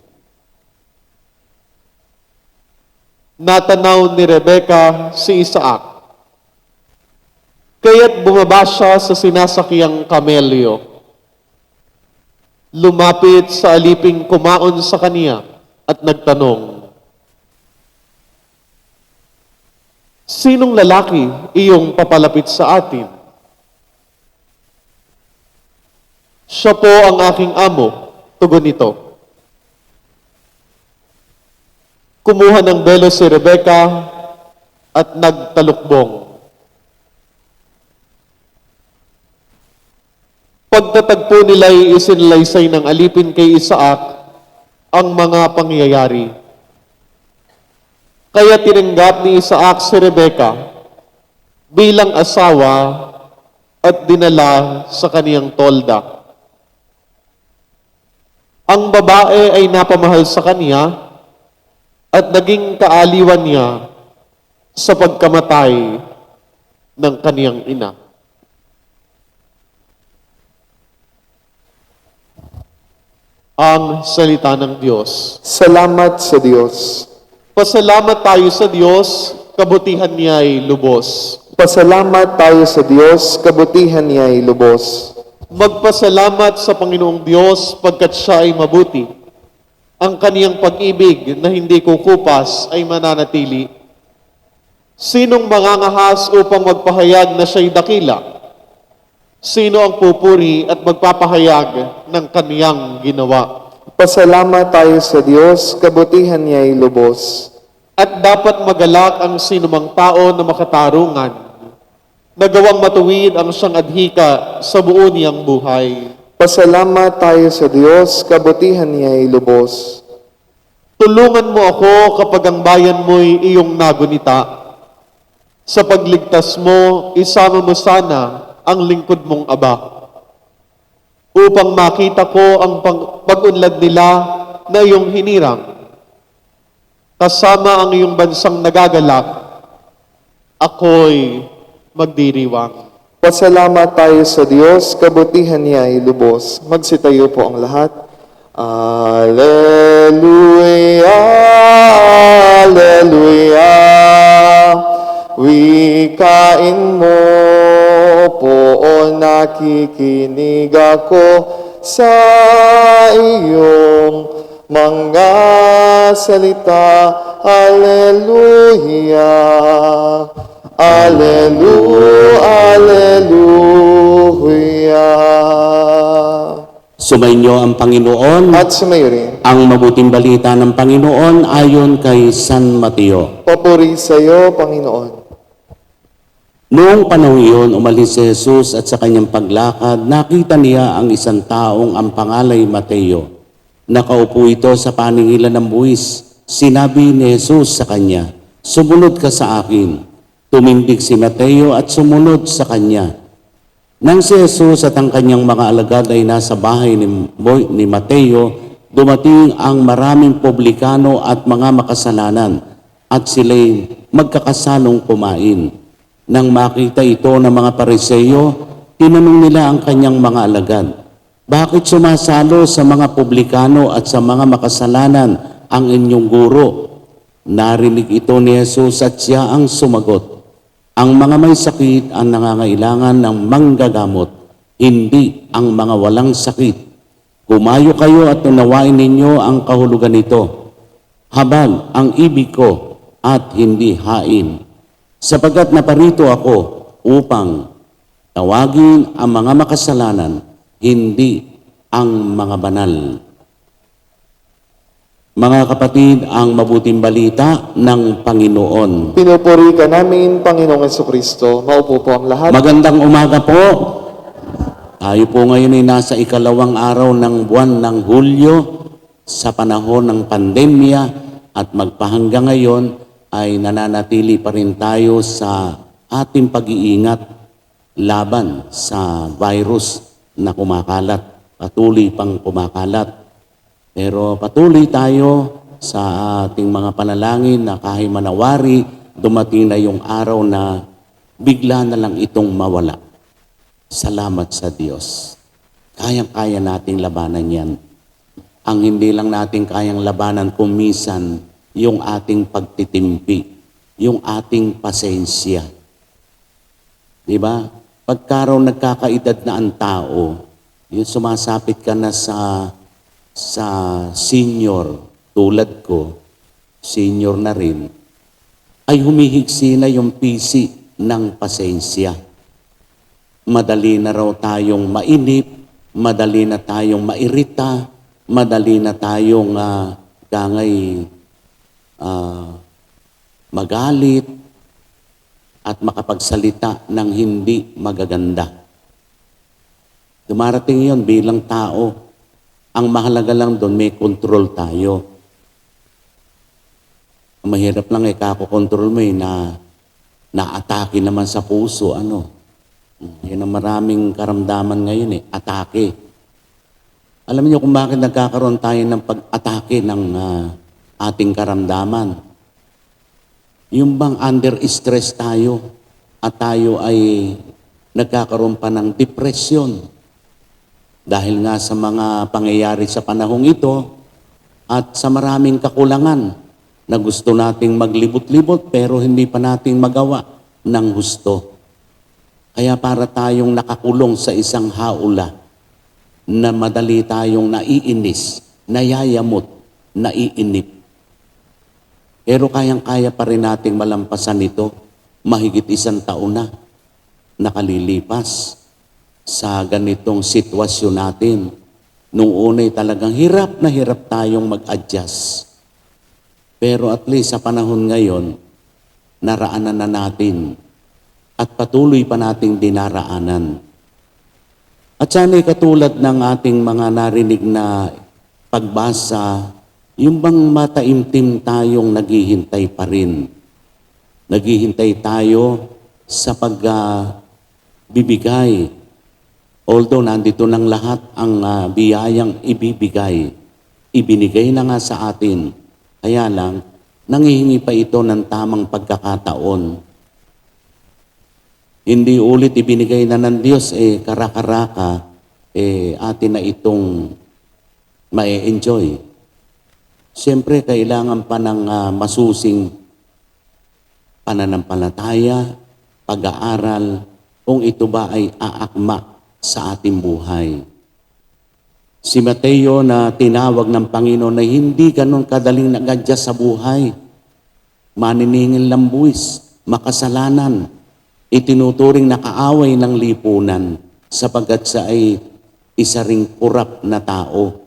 Natanaw ni Rebecca si Isaac, kaya't bumaba siya sa sinasakyang kamelyo. Lumapit sa aliping kumaon sa kaniya at nagtanong, "Sinong lalaki iyong papalapit sa atin?" "Siya po ang aking amo," tugon nito. Kumuha ng belo si Rebecca at nagtalukbong. Pagtatagpo nila'y isinalaysay ng alipin kay Isaac ang mga pangyayari. Kaya tinanggap ni Isaac si Rebecca bilang asawa at dinala sa kaniyang tolda. Ang babae ay napamahal sa kaniya at naging kaaliwan niya sa pagkamatay ng kaniyang ina. Ang salita ng Diyos. Salamat sa Diyos. Pasalamat tayo sa Diyos, kabutihan niya ay lubos. Pasalamat tayo sa Diyos, kabutihan niya ay lubos. Magpasalamat sa Panginoong Diyos pagkat siya ay mabuti. Ang kaniyang pag-ibig na hindi kukupas ay mananatili. Sinong mangangahas upang magpahayag na siya'y dakila? Sino ang pupuri at magpapahayag ng kaniyang ginawa? Pasalamat tayo sa Diyos, kabutihan niya ay lubos. At dapat magalak ang sinumang tao na makatarungan, nagawang matuwid ang siyang adhika sa buo niyang buhay. Pasalamat tayo sa Diyos, kabutihan niya ay lubos. Tulungan mo ako kapag ang bayan mo'y iyong nagunita. Sa pagligtas mo, isama mo sana ang lingkod mong Aba. Upang makita ko ang pag-unlad nila na iyong hinirang. Kasama ang iyong bansang nagagalak, ako'y magdiriwang. Pasalamat tayo sa Diyos, kabutihan niya ay lubos. Magsitayo po ang lahat. Alleluia, Alleluia. Wikain mo po, nakikinig ako sa iyong mga salita. Alleluia, Alleluia, Alleluia. Sumainyo ang Panginoon. At sumayo rin. Ang mabuting balita ng Panginoon ayon kay San Mateo. Papuri sa iyo, Panginoon. Noong panahon iyon, umalis si Jesus at sa kanyang paglakad, nakita niya ang isang taong ang pangalay Mateo. Nakaupo ito sa paningilan ng buwis. Sinabi ni Jesus sa kanya, "Sumunod ka sa akin." Tumindig si Mateo at sumunod sa kanya. Nang si Jesus at ang kanyang mga alagad ay nasa bahay ni Mateo, dumating ang maraming publikano at mga makasalanan at sila'y magkakasalong kumain. Nang makita ito ng mga Pariseo, tinanong nila ang kanyang mga alagad, "Bakit sumasalo sa mga publikano at sa mga makasalanan ang inyong guro?" Narinig ito ni Jesus at siya ang sumagot, "Ang mga may sakit ang nangangailangan ng manggagamot, hindi ang mga walang sakit. Kumayo kayo at unawain ninyo ang kahulugan nito. Habag ang ibig ko at hindi hain. Sapagkat naparito ako upang tawagin ang mga makasalanan, hindi ang mga banal." Mga kapatid, ang mabuting balita ng Panginoon. Pinupuri ka namin, Panginoong Jesucristo. Maupo po ang lahat. Magandang umaga po. Tayo po ngayon ay nasa ikalawang araw ng buwan ng Hulyo sa panahon ng pandemya at magpahanggang ngayon ay nananatili pa rin tayo sa ating pag-iingat laban sa virus na kumakalat. Patuloy pang kumakalat. Pero patuloy tayo sa ating mga panalangin na kahit manawari, dumating na yung araw na bigla na lang itong mawala. Salamat sa Diyos. Kayang-kaya nating labanan yan. Ang hindi lang natin kayang labanan kung minsan yung ating pagtitimpi, yung ating pasensya. Diba? Pagka raw nagkakaedad na ang tao, yung sumasapit ka na sa senior, tulad ko, senior na rin, ay humihigsi na yung pisi ng pasensya. Madali na raw tayong mainip, madali na tayong mairita, madali na tayong magalit at makapagsalita ng hindi magaganda. Dumarating yon bilang tao. Ang mahalaga lang doon, may control tayo. Mahirap lang kakokontrol mo na naatake naman sa puso. Yan ang maraming karamdaman ngayon atake. Alam niyo kung bakit nagkakaroon tayo ng pag-atake ng ating karamdaman. Yung bang under stress tayo at tayo ay nagkakaroon pa ng depression dahil nga sa mga pangyayari sa panahong ito at sa maraming kakulangan na gusto nating maglibot-libot pero hindi pa nating magawa ng gusto. Kaya para tayong nakakulong sa isang haula na madali tayong naiinis, nayayamot, naiinip. Pero kayang-kaya pa rin nating malampasan ito, mahigit 1 taon na nakalilipas sa ganitong sitwasyon natin. Nung una'y talagang hirap na hirap tayong mag-adjust. Pero at least sa panahon ngayon, naraanan na natin at patuloy pa nating dinaraanan. At sana'y katulad ng ating mga narinig na pagbasa, yung bang mataimtim tayong naghihintay pa rin. Naghihintay tayo sa pagbibigay. Although nandito ng lahat ang biyayang ibibigay, ibinigay na nga sa atin. Kaya lang, nangihingi pa ito ng tamang pagkakataon. Hindi ulit ibinigay na ng Diyos, karakaraka, atin na itong ma-enjoy. Siyempre, kailangan pa ng masusing pananampalataya, pag-aaral, kung ito ba ay aakma sa ating buhay. Si Mateo na tinawag ng Panginoon na hindi ganun kadaling nag-adjust sa buhay. Maniningil ng buwis, makasalanan, itinuturing na kaaway ng lipunan sapagkat siya ay isa ring kurap na tao.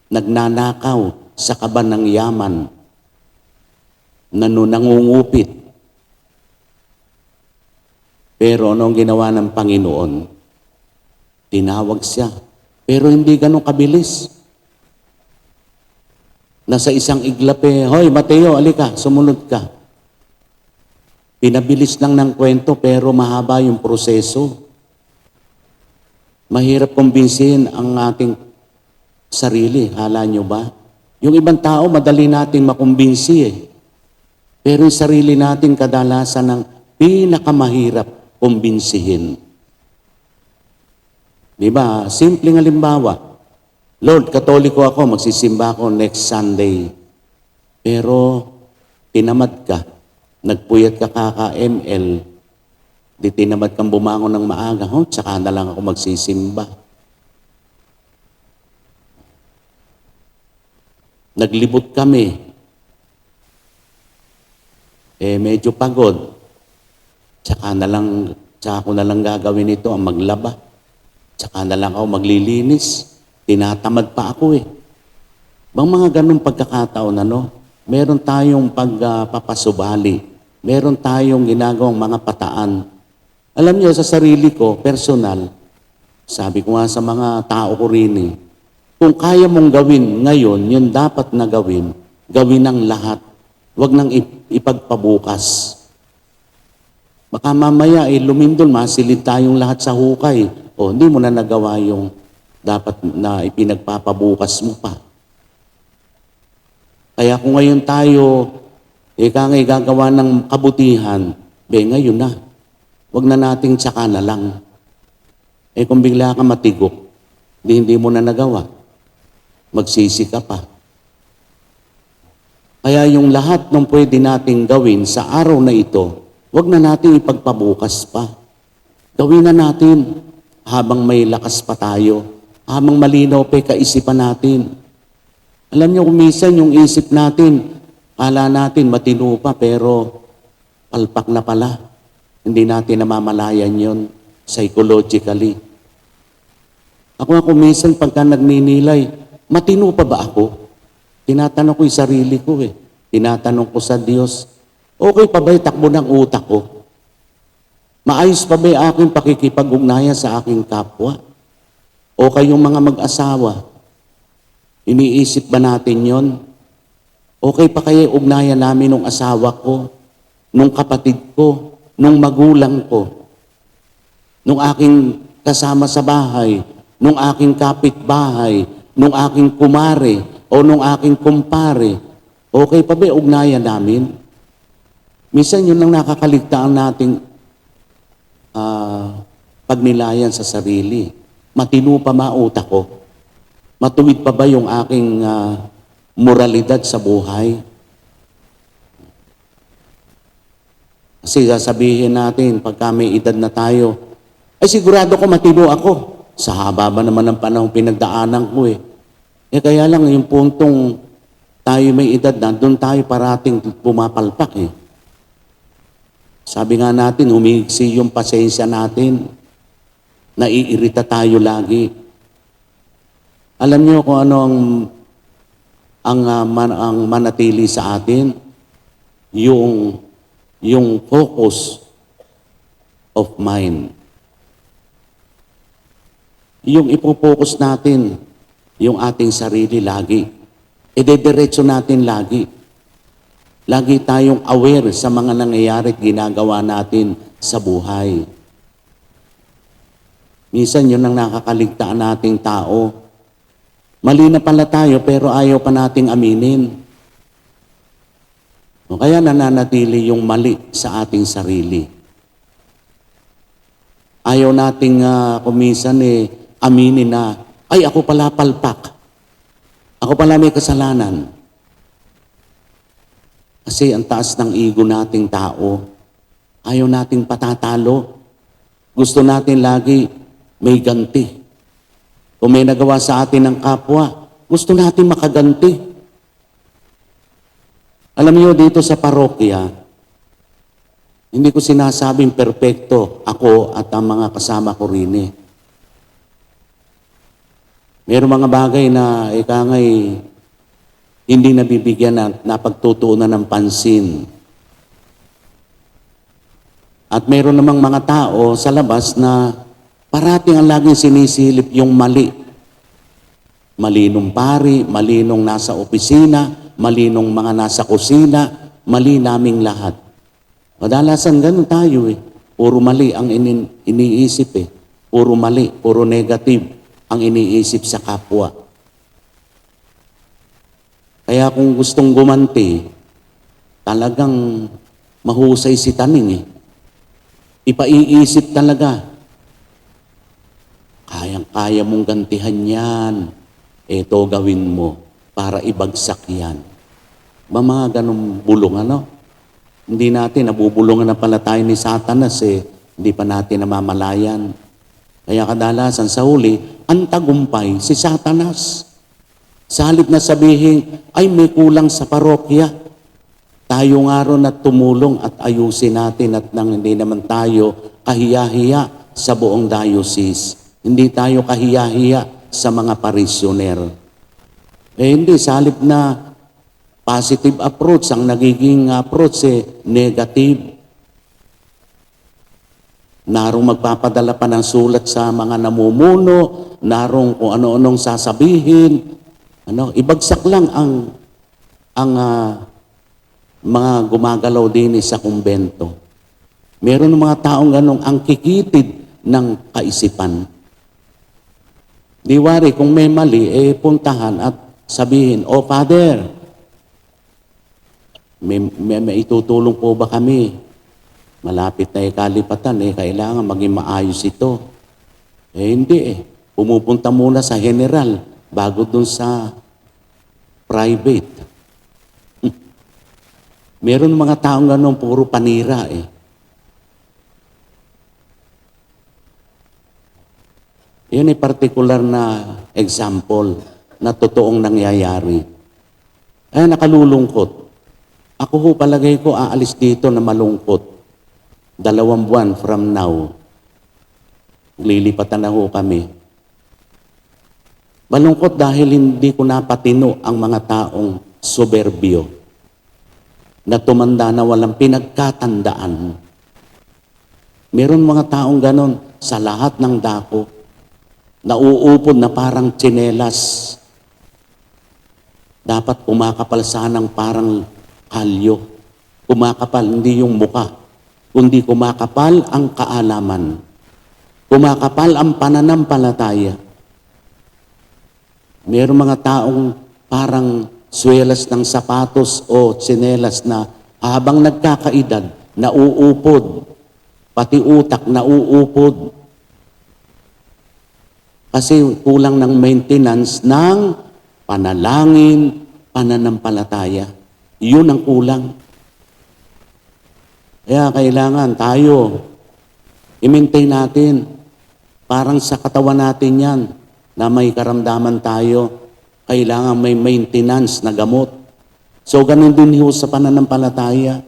Nagnanakaw sa kaban ng yaman, nangungupit. Pero ano ang ginawa ng Panginoon? Tinawag siya. Pero hindi ganun kabilis. Nasa isang iglap Hoy Mateo, alika, sumunod ka. Pinabilis lang ng kwento pero mahaba yung proseso. Mahirap kumbinsihin ang ating sarili, hala nyo ba? Yung ibang tao, madali nating makumbinsi Pero yung sarili natin kadalasan ng pinakamahirap kumbinsihin. Diba? Simpleng halimbawa. Lord, Katoliko ako, magsisimba ako next Sunday. Pero tinamad ka, nagpuyat ka kaka-ML, di tinamad kang bumangon ng maaga, tsaka na lang ako magsisimba. Naglibot kami. Medyo pagod. Tsaka ko na lang gagawin ito, ang maglaba. Tsaka na lang ako maglilinis. Tinatamad pa ako Bang mga ganong pagkakataon, meron tayong pagpapasubali. Meron tayong ginagawang mga pataan. Alam niyo, sa sarili ko, personal, sabi ko nga sa mga tao ko rin kung kaya mong gawin ngayon, yun dapat na gawin ng lahat. Huwag nang ipagpabukas. Baka mamaya lumindol, masilid tayong lahat sa hukay. O hindi mo na nagawa yung dapat na ipinagpapabukas mo pa. Kaya kung ngayon tayo, ngay gagawa ng kabutihan, ngayon na. Huwag na nating tsaka na lang. Kung bigla ka matigok, hindi mo na nagawa, magsisi ka pa. Kaya yung lahat ng pwede nating gawin sa araw na ito, huwag na nating ipagpabukas pa. Gawin na natin habang may lakas pa tayo, habang malinaw pa kaisipan natin. Alam niyo kung minsan yung isip natin, kala natin matino pa pero palpak na pala. Hindi natin namamalayan yon psychologically. Ako minsan pagka nagninilay, matino pa ba ako? Tinatanong ko yung sarili ko Tinatanong ko sa Diyos, okay pa ba yung takbo ng utak ko? Maayos pa ba yung aking pakikipag-ugnayan sa aking kapwa? O kayong mga mag-asawa, iniisip ba natin yon? Okay pa kaya yung ugnayan namin ng asawa ko, nung kapatid ko, nung magulang ko, nung aking kasama sa bahay, nung aking kapitbahay, nung aking kumare, o nung aking kumpare, okay pa ba ugnayan namin? Minsan yun lang nakakaligtaan nating pagnilayan sa sarili. Matino pa mautak ko? Matuwid pa ba yung aking moralidad sa buhay? Kasi sasabihin natin, pagka may edad na tayo, ay sigurado ko matino ako. Sa haba ba naman ng panahon pinagdaanan ko kaya lang yung puntong tayo may edad na, doon tayo parating pumapalpak Sabi nga natin, humigsi yung pasensya natin. Naiirita tayo lagi. Alam niyo kung ano ang manatili sa atin? Yung focus of mind. Yung ipopokus natin, yung ating sarili lagi. Idediretso natin lagi. Lagi tayong aware sa mga nangyayari at ginagawa natin sa buhay. Minsan yun ang nakakaligtaan nating tao. Mali na pala tayo pero ayaw pa nating aminin. Kaya nananatili yung mali sa ating sarili. Ayaw nating kuminsan aminin na, ay ako pala palpak. Ako pala may kasalanan. Kasi ang taas ng ego nating tao. Ayaw nating patatalo. Gusto natin lagi may ganti. Kung may nagawa sa atin ng kapwa, gusto natin makaganti. Alam niyo, dito sa parokya, hindi ko sinasabing perpekto ako at ang mga kasama ko rin Mayroong mga bagay na hindi nabibigyan na napagtutuunan ng pansin. At mayroon namang mga tao sa labas na parating ang laging sinisilip yung mali. Mali nung pari, mali nung nasa opisina, mali nung mga nasa kusina, mali naming lahat. Kadalasan ganun tayo Puro mali ang iniisip Puro mali, puro negative ang iniisip sa kapwa. Kaya kung gustong gumanti, talagang mahusay si Taning Ipaiisip talaga. Kayang-kaya mong gantihan yan. Ito gawin mo para ibagsak yan. Mga ganong bulong, Hindi natin, nabubulungan na pala tayo ni Satanas hindi pa natin namamalayan. Kaya kadalasan sa huli, ang tagumpay si Satanas. Sa halip na sabihin, ay may kulang sa parokya. Tayo nga ron at tumulong at ayusin natin at nang hindi naman tayo kahiya-hiya sa buong diocese. Hindi tayo kahiya-hiya sa mga parisyoner. Hindi, sa halip na positive approach, ang nagiging approach negative. Narong magpapadala pa ng sulat sa mga namumuno, narong kung ano-anong sasabihin. Ibagsak lang ang mga gumagalaw din sa kumbento. Meron ng mga taong ganong ang kikitid ng kaisipan. Di wari, kung may mali, puntahan at sabihin, "Oh, Father, may itutulong po ba kami? Malapit na kalipatan, kailangan maging maayos ito." Hindi Pumupunta muna sa general bago dun sa private. Meron mga taong ganun, puro panira Yan ay particular na example na totoong nangyayari. Ay, nakalulungkot. Ako ho, palagay ko, aalis dito na malungkot. 2 buwan from now. Lilipatan na ho kami. Malungkot dahil hindi ko napatino ang mga taong soberbio na tumanda na walang pinagkatandaan. Meron mga taong ganon sa lahat ng dako, nauupod na parang tsinelas. Dapat kumakapal sanang parang kalyo. Kumakapal, hindi yung muka, kundi kumakapal ang kaalaman. Kumakapal ang pananampalataya. Meron mga taong parang swelas ng sapatos o tsinelas na habang nagkakaedad, nauupod. Pati utak, nauupod. Kasi kulang ng maintenance ng panalangin, pananampalataya. Yun ang kulang. Kaya kailangan tayo, i-maintain natin. Parang sa katawan natin yan, na may karamdaman tayo, kailangan may maintenance na gamot. So, ganun din ho sa pananampalataya.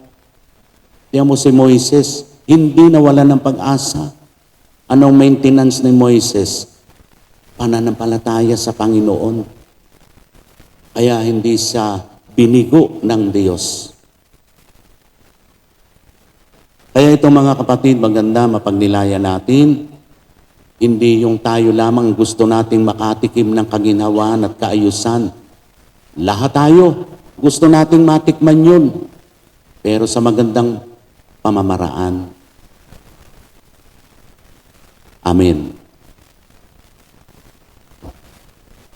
Tiyan mo si Moises, hindi nawala ng pag-asa. Anong maintenance ni Moises? Pananampalataya sa Panginoon. Kaya hindi siya binigo ng Diyos. Kaya itong mga kapatid, maganda mapagnilaya natin. Hindi yung tayo lamang gusto nating makatikim ng kaginhawaan at kaayusan. Lahat tayo gusto nating matikman yun. Pero sa magandang pamamaraan. Amen.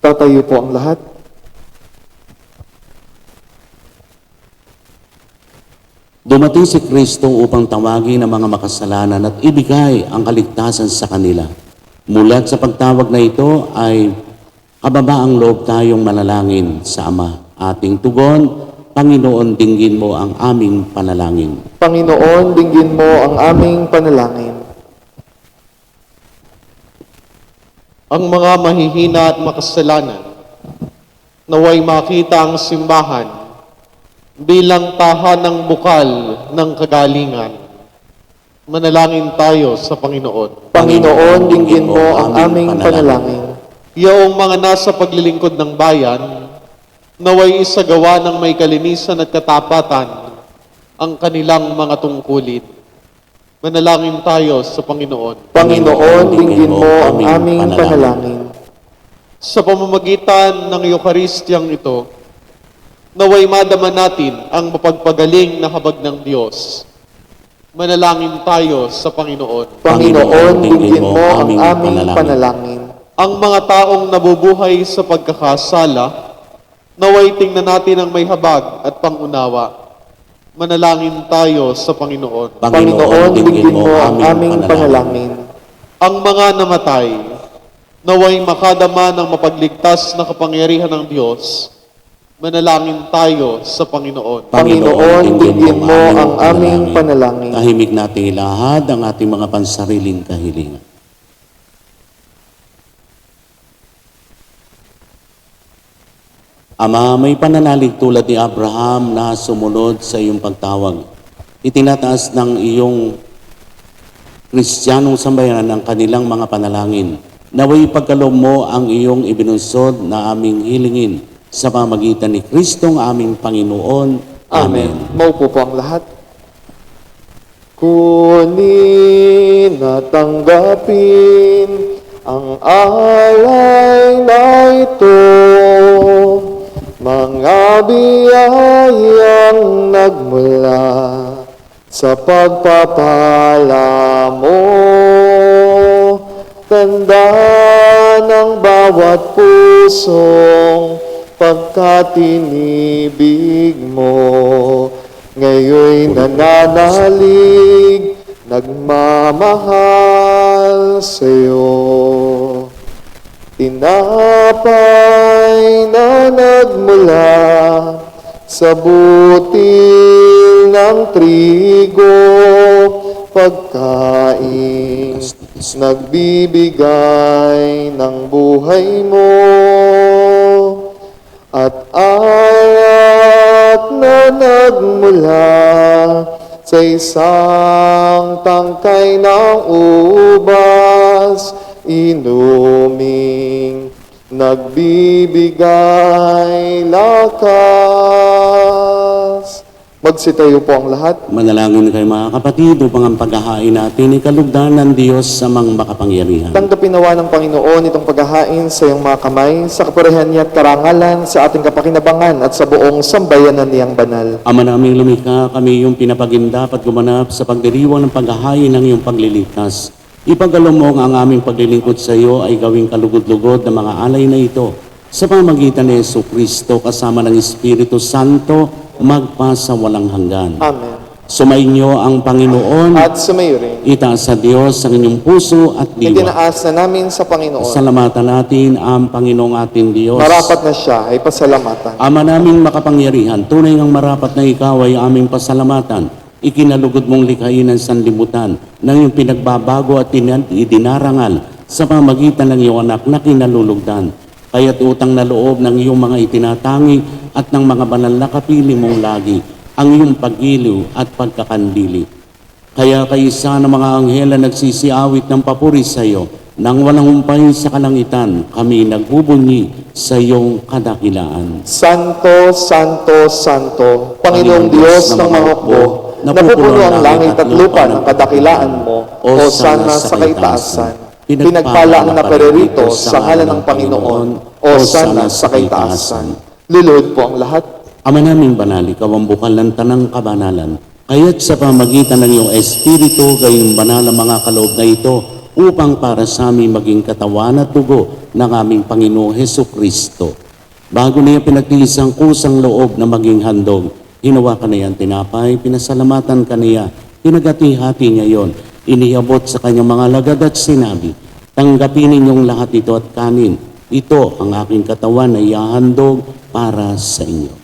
Tatayo po ang lahat. Dumating si Kristo upang tawagin ang mga makasalanan at ibigay ang kaligtasan sa kanila. Mulat sa pagtawag na ito ay kababaang loob tayong manalangin sa Ama. Ating tugon, Panginoon, dinggin mo ang aming panalangin. Panginoon, dinggin mo ang aming panalangin. Ang mga mahihina at makasalanan, naway makita ang simbahan bilang tahanang bukal ng kagalingan. Manalangin tayo sa Panginoon. Panginoon, dinggin mo ang aming panalangin. Iyong mga nasa paglilingkod ng bayan, naway isagawa ng may kalinisan at katapatan ang kanilang mga tungkulin. Manalangin tayo sa Panginoon. Panginoon, dinggin mo ang aming panalangin. Sa pamamagitan ng Eucharistyang ito, naway madama natin ang mapagpagaling na habag ng Diyos. Manalangin tayo sa Panginoon. Panginoon, dinggin mo ang aming panalangin. Ang mga taong nabubuhay sa pagkakasala, naway tingnan natin ang may habag at pangunawa. Manalangin tayo sa Panginoon. Panginoon, dinggin mo ang aming panalangin. Ang mga namatay, naway makadama ng mapagligtas na kapangyarihan ng Diyos. Manalangin tayo sa Panginoon. Panginoon, dinggin mo ang aming panalangin. Tahimik natin ilahad ang ating mga pansariling kahilingan. Ama, may pananalig tulad ni Abraham na sumunod sa iyong pagtawag. Itinataas ng iyong Kristiyanong sambayanan ang kanilang mga panalangin. Naway pagkaloob mo ang iyong ibinunsod na aming hilingin sa pamagitan ni Kristong aming Panginoon. Amen. Maupo po ang lahat. Kunin at tanggapin ang alay na ito, mga biyayang nagmula sa pagpapala mo. Tandaan ng bawat pusong pagkatinibig mo. Ngayon'y nananalig, nagmamahal sa'yo. Tinapay na nagmula sa butil ng trigo, pagkain nagbibigay ng buhay mo, at alak na nagmula sa isang tangkay ng ubas, inuming nagbibigay lakas. Magsitayo po ang lahat. Manalangin kayo mga kapatid upang ang paghahain natin ay kalugdan ng Diyos sa mga makapangyarihan. Tanggapin nawa ng Panginoon itong paghahain sa iyong mga kamay, sa kapurihan niya at karangalan, sa ating kapakinabangan at sa buong sambayanan niyang banal. Ama naming lumikha, kami yung pinapagindap at gumanap sa pagdiriwang ng paghahain ng iyong pagliligtas. Ipagkalumong ang aming paglilingkod sa iyo ay gawing kalugod-lugod ng mga alay na ito sa pamagitan ni Jesucristo kasama ng Espiritu Santo magpasa walang hanggan. Amen. Sumainyo ang Panginoon, At sumayo rin. itaas sa Diyos ang inyong puso at diwa. Itinaas na namin sa Panginoon. Salamatan natin ang Panginoong ating Diyos. Marapat na siya ay pasalamatan. Ama naming makapangyarihan, tunay ngang marapat na ikaw ay aming pasalamatan. Ikinalugod mong likhain ang sanlibutan ng iyong pinagbabago at idinarangal sa pamagitan ng iyong anak na kinalulugdan. Kaya't utang na loob ng iyong mga itinatangi at ng mga banal na kapili mong lagi ang iyong paggiliw at pagkakandili. Kaya kaisa ng mga anghel na nagsisiawit ng papuri sa iyo, nang walang humpay sa kalangitan, kami nagbubunyi sa iyong kadakilaan. Santo, Santo, Santo, Panginoong Diyos ng mga hukbo, napupuno ang langit at lupa ng kadakilaan mo, o sana sa kaitaasan. Pinagpala ang naparirito sa ngalan ng Panginoon, o sana sa kaitaasan. Lulod po ang lahat. Ama naming banal, ikaw ang bukal ng tanang kabanalan. Kaya't sa pamagitan ng iyong Espiritu, gayong banal ang mga kaloob na ito, upang para sa amin maging katawan at dugo ng aming Panginoong Hesukristo. Bago niya pinagtiis ang kusang loob na maging handog, hinawakan niya ang tinapay, pinasalamatan kaniya, pinagati-hati niya yon, iniabot sa kanyang mga lagad at sinabi, tanggapin ninyong lahat ito at kanin. Ito ang aking katawan na ihahandog para sa inyo.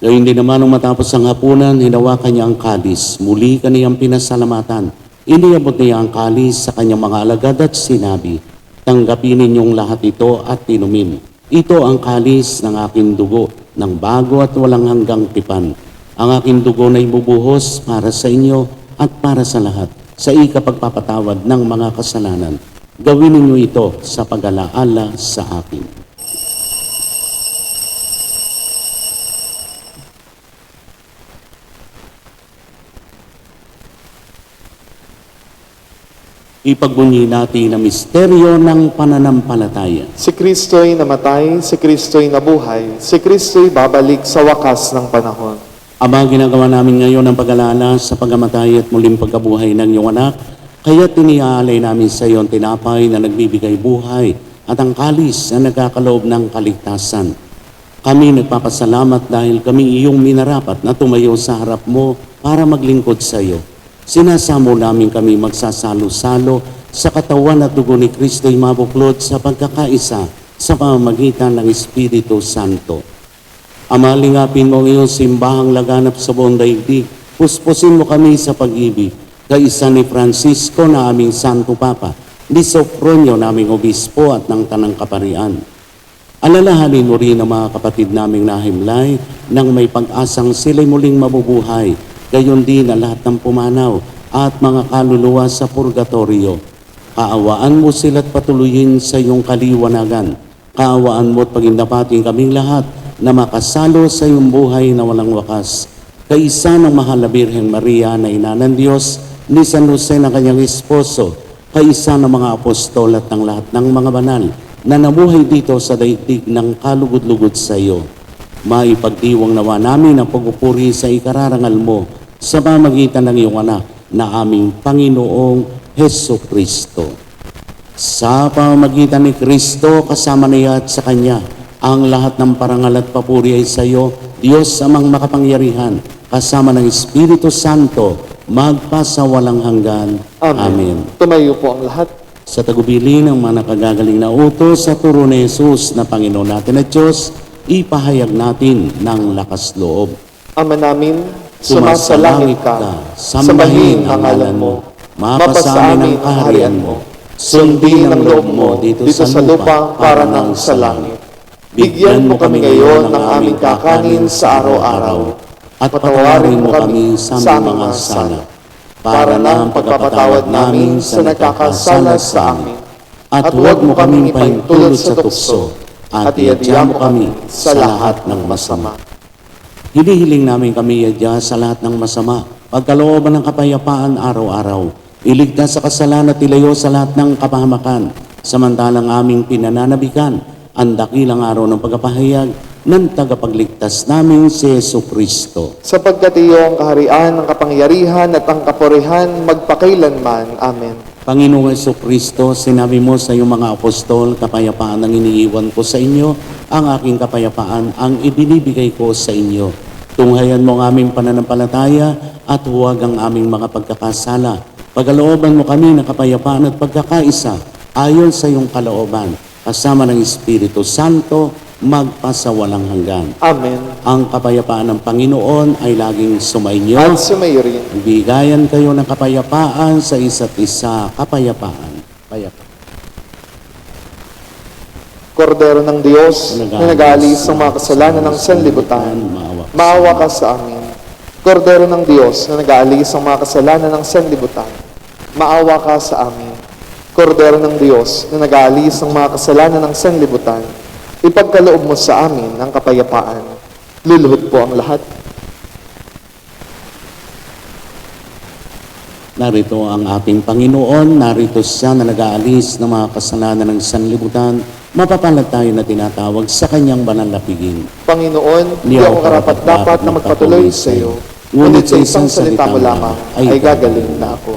Gayun din naman nung matapos ang hapunan, hinawakan niya ang kalis. Muli kaniyang pinasalamatan. Iniabot niya ang kalis sa kanyang mga alagad at sinabi, tanggapin ninyong lahat ito at inumin. Ito ang kalis ng aking dugo, ng bago at walang hanggang tipan. Ang aking dugo na ibubuhos para sa inyo at para sa lahat, sa ikapagpapatawad ng mga kasalanan. Gawin ninyo ito sa pag-alaala sa akin. Ipagbunyi natin ang misteryo ng pananampalataya. Si Kristo'y namatay, si Kristo'y nabuhay, si Kristo'y babalik sa wakas ng panahon. Ama, ginagawa namin ngayon ang pag-alala sa pagamatay at muling pagkabuhay ng iyong anak, kaya tiniaalay namin sa iyo ang tinapay na nagbibigay buhay at ang kalis na nagkakaloob ng kaligtasan. Kami nagpapasalamat dahil kami iyong minarapat na tumayo sa harap mo para maglingkod sa iyo. Sinasamo namin kami magsasalo-salo sa katawan at dugo ni Kristo'y mabuklod sa pagkakaisa sa pamamagitan ng Espiritu Santo. Ama, lingapin mo ngayong simbahang laganap sa buong daigdig. Puspusin mo kami sa pag-ibig. Kaisa ni Francisco na aming Santo Papa, ni Sopronio naming Obispo at ng Tanang Kaparian. Alalahanin mo rin ang mga kapatid naming nahimlay nang may pag-asang sila'y muling mabubuhay. Gayon din ang lahat ng pumanaw at mga kaluluwa sa purgatorio. Kaawaan mo sila't patuloyin sa iyong kaliwanagan. Kaawaan mo at pagindapatin kaming lahat na makasalo sa iyong buhay na walang wakas. Kaisa ng mahal na Birheng Maria na ina ng Diyos, ni San Jose na kanyang esposo, kaisa ng mga apostol at ng lahat ng mga banal na namuhay dito sa daigdig ng kalugod-lugod sa iyo. Maipagdiwang nawa namin ang pagpupuri sa ikararangal mo sa pamagitan ng iyong anak na aming Panginoong Heso Kristo. Sa pamamagitan ni Kristo, kasama niya at sa Kanya, ang lahat ng parangal at papuri ay sa iyo, Diyos amang makapangyarihan, kasama ng Espiritu Santo, magpasawalang hanggan. Amen. Tumayo po ang lahat. Sa tagubili ng mga nakagagaling na utos sa turo ni Jesus na Panginoon natin at Diyos, ipahayag natin ng lakas loob. Ama namin, sumasalangit ka, sambahin ang ngalan mo, mapasa amin ang kaharian mo, sundin ang loob mo dito sa lupa para nang sa langit. Bigyan mo kami ngayon ng aming kakanin sa araw-araw, at patawarin mo kami sa aming mga sala, para na ang pagpapatawad namin sa nagkakasala sa amin. At huwag mo kaming pahintulot sa tukso, at iadya mo kami sa lahat ng masama. Hinihiling namin kami iadya sa lahat ng masama, pagkalooban ng kapayapaan araw-araw, iligtas sa kasalanan at ilayo sa lahat ng kapahamakan, samantalang aming pinananabikan ang dakilang araw ng pagpapahayag ng tagapagligtas namin si Yesu Kristo. Sapagkat iyo ang kaharian, ang kapangyarihan at ang kapurihan magpakailanman. Amen. Panginoong Yesu Kristo, sinabi mo sa iyong mga apostol, kapayapaan ang iniiwan ko sa inyo, ang aking kapayapaan ang ibinibigay ko sa inyo. Tunghayan mo ang aming pananampalataya at huwag ang aming mga pagkakasala. Pagalooban mo kami ng kapayapaan at pagkakaisa ayon sa iyong kalooban, kasama ng Espiritu Santo, magpasawalang hanggan. Amen. Ang kapayapaan ng Panginoon ay laging sumainyo. At sumayo rin. Bigayan kayo ng kapayapaan sa isa't isa. Kapayapaan. Kapayapaan. Kordero ng Diyos, na nag-aalis ng mga kasalanan ng sanlibutan, maawa ka sa amin. Kordero ng Diyos, na nag-aalis ng mga kasalanan ng sanlibutan, maawa ka sa amin. Kordero ng Diyos, na nag-aalis ng mga kasalanan ng sanlibutan, ipagkaloob mo sa amin ang kapayapaan. Luluhod po ang lahat. Narito ang ating Panginoon, narito siya na nag-aalis ng mga kasalanan ng sanlibutan, mapapalad tayo na tinatawag sa kanyang banal na piging. Panginoon, di ako karapat-dapat na magpatuloy sa iyo, ngunit sa isang salita mo lamang ay gagaling na ako.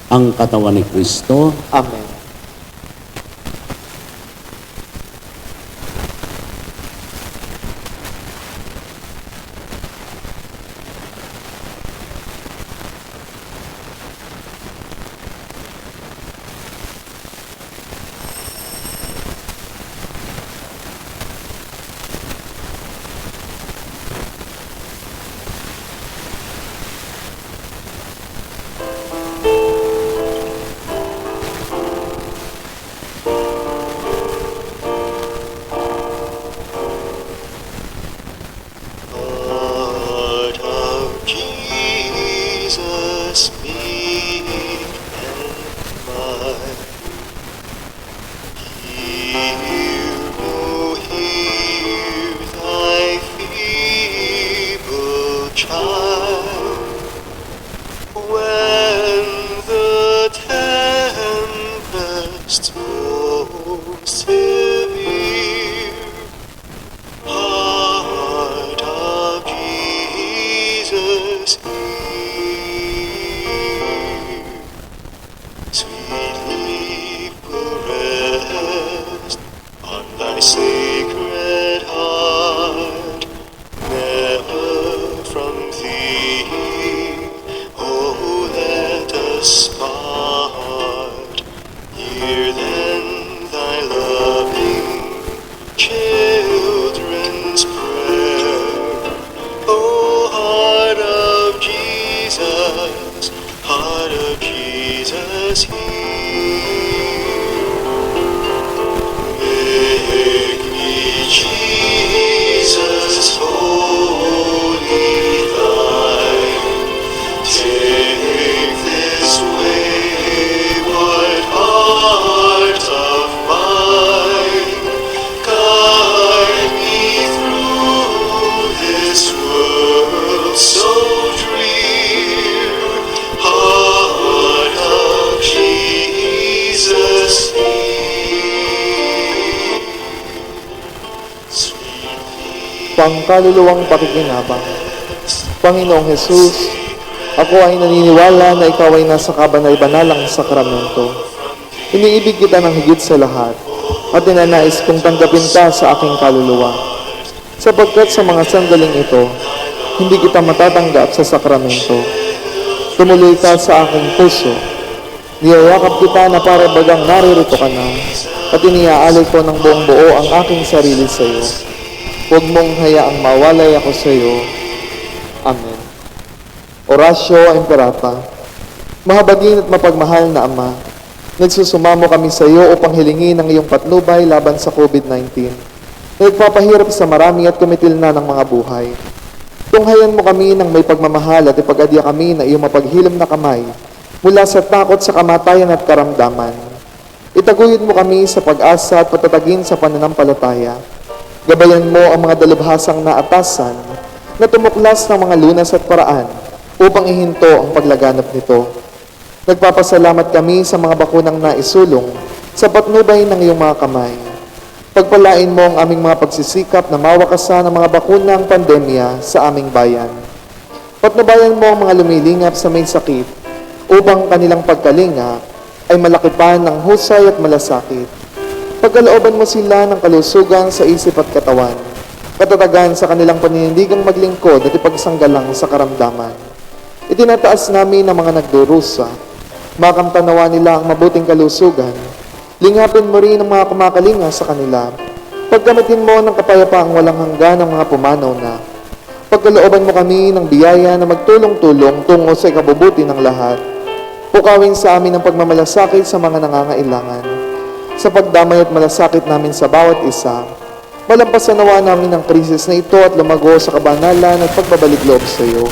Ang katawan ni Kristo. Amen. Heart of Jesus, meek and mild, hear thy feeble child. When the tempest blows severe, heart of Jesus, hear. Sweetly rest on thy sacred heart, never from thee, oh, let us part. Hear then thy loving children's prayer. O heart of Jesus, hear. Make me, Jesus, wholly thine. Take this wayward heart of mine. Guide me through this world so drear. Heart of Jesus, hear. Sweetly Pangkaluluwang pakikinabang. rest Panginoong Jesus, ako ay naniniwala na ikaw ay nasa kabanal-banalang sakramento. Iniibig kita ng higit sa lahat at ninanais kong tanggapin ka sa aking kaluluwa. Sapagkat sa mga sandaling ito, hindi kita matatanggap sa sakramento. Tumuloy ka sa aking puso. Niyayakap kita na para bagang naririto ka na at iniaalay ko ng buong buo ang aking sarili sa iyo. Huwag mong hayaang mawalay ako sa iyo. Amen. Oratio Imperata. Mahabagin at mapagmahal na Ama, nagsusumamo kami sa iyo upang hilingin ang iyong patnubay laban sa COVID-19. Nagpapahirap sa marami at kumitil na ng mga buhay. Tunghayan mo kami ng may pagmamahal at ipag-adya kami na iyong mapaghilom na kamay mula sa takot sa kamatayan at karamdaman. Itaguyod mo kami sa pag-asa at patatagin sa pananampalataya. Gabayan mo ang mga dalubhasang naatasan na tumuklas ng mga lunas at paraan upang ihinto ang paglaganap nito. Nagpapasalamat kami sa mga bakunang naisulong sa patnubay ng iyong mga kamay. Pagpalain mo ang aming mga pagsisikap na mawakasan ang mga bakunang pandemya sa aming bayan. Patnubayan mo ang mga lumilingap sa may sakit upang kanilang pagkalinga ay malaki pa ng husay at malasakit. Pagkalooban mo sila ng kalusugan sa isip at katawan, katatagan sa kanilang paninindigang maglingkod at ipagsanggalang sa karamdaman. Itinataas namin ang mga nagdurusa, makamtanawa nila ang mabuting kalusugan, lingapin mo rin ang mga kumakalinga sa kanila, pagkamitin mo ng kapayapaang walang hanggan ang mga pumanaw na. Pagkalooban mo kami ng biyaya na magtulong-tulong tungo sa ikabubuti ng lahat. Pukawin sa amin ang pagmamalasakit sa mga nangangailangan. Sa pagdamay at malasakit namin sa bawat isa, malampasan nawa namin ang krisis na ito at lumago sa kabanalan at pagbabalik loob sa iyo.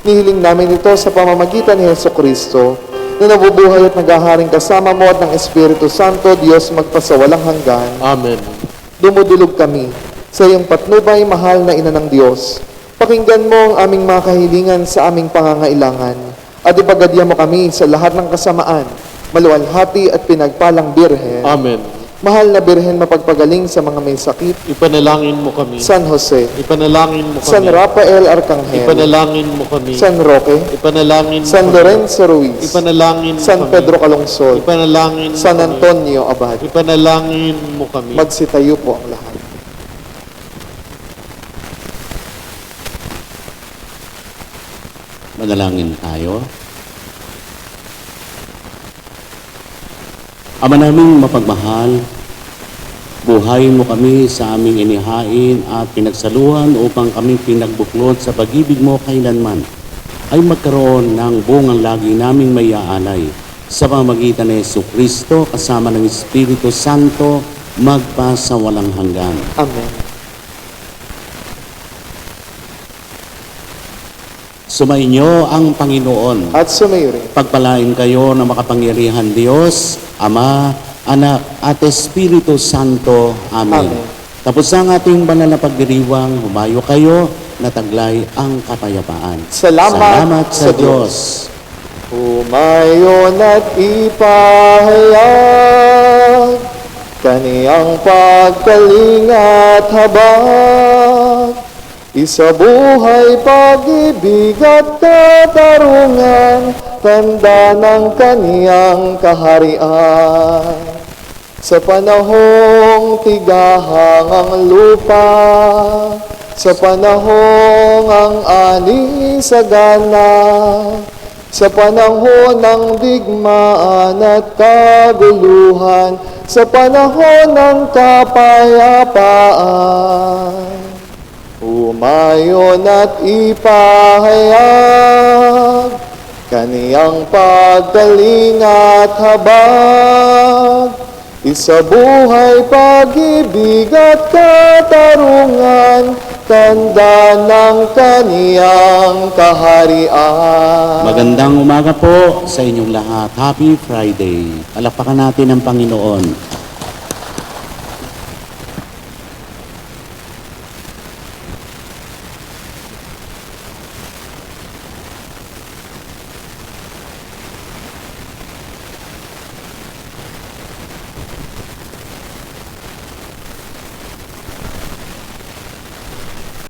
Nihiling namin ito sa pamamagitan ni Jesucristo, na nabubuhay at naghaharing kasama mo at ng Espiritu Santo, Diyos magpasawalang hanggan. Amen. Dumudulog kami sa iyong patnubay, mahal na Ina ng Diyos. Pakinggan mo ang aming mga kahilingan sa aming pangangailangan at ipagadya mo kami sa lahat ng kasamaan, maluwalhati at pinagpalang Birhen. Amen. Mahal na Birhen, mapagpagaling sa mga may sakit. Ipanalangin mo kami. San Jose, Ipanalangin mo kami. San Rafael Arcangel, Ipanalangin mo kami. San Roque, Ipanalangin mo San kami. Lorenzo Ruiz, Ipanalangin mo San kami. Pedro Calungsod, Ipanalangin mo San kami. Antonio Abad. Ipanalangin mo kami. Magsitayo po ang lahat. Manalangin tayo. Ama naming mapagmahal, buhayin mo kami sa aming inihain at pinagsaluhan upang kami pinagbuklod sa pag-ibig mo kailanman ay magkaroon ng bungang lagi naming mayaalay sa pamamagitan ni Jesucristo kasama ng Espiritu Santo magpa sa walang hanggan. Amen. Sumainyo ang Panginoon. At sumayo rin. Pagpalain kayo ng makapangyarihan Diyos, Ama, Anak, at Espiritu Santo. Amen. Amen. Tapos ang ating banal na pagdiriwang, humayo kayo na taglay ang kapayapaan. Salamat sa sa Diyos. Humayon at ipahayag kaniyang pagkalingat habag. Isabuhay pag-ibig at katarungan, tanda ng kaniyang kaharian. Sa panahong tigahang ang lupa, sa panahong ang ani sagana, sa panahon ng digmaan at kaguluhan, sa panahon ng kapayapaan. Umayon at ipahayag kaniyang pagkalingat habag. Isabuhay pag-ibig at katarungan, tanda ng kaniyang kaharian. Magandang umaga po sa inyong lahat. Happy Friday. Palakpakan natin ang Panginoon.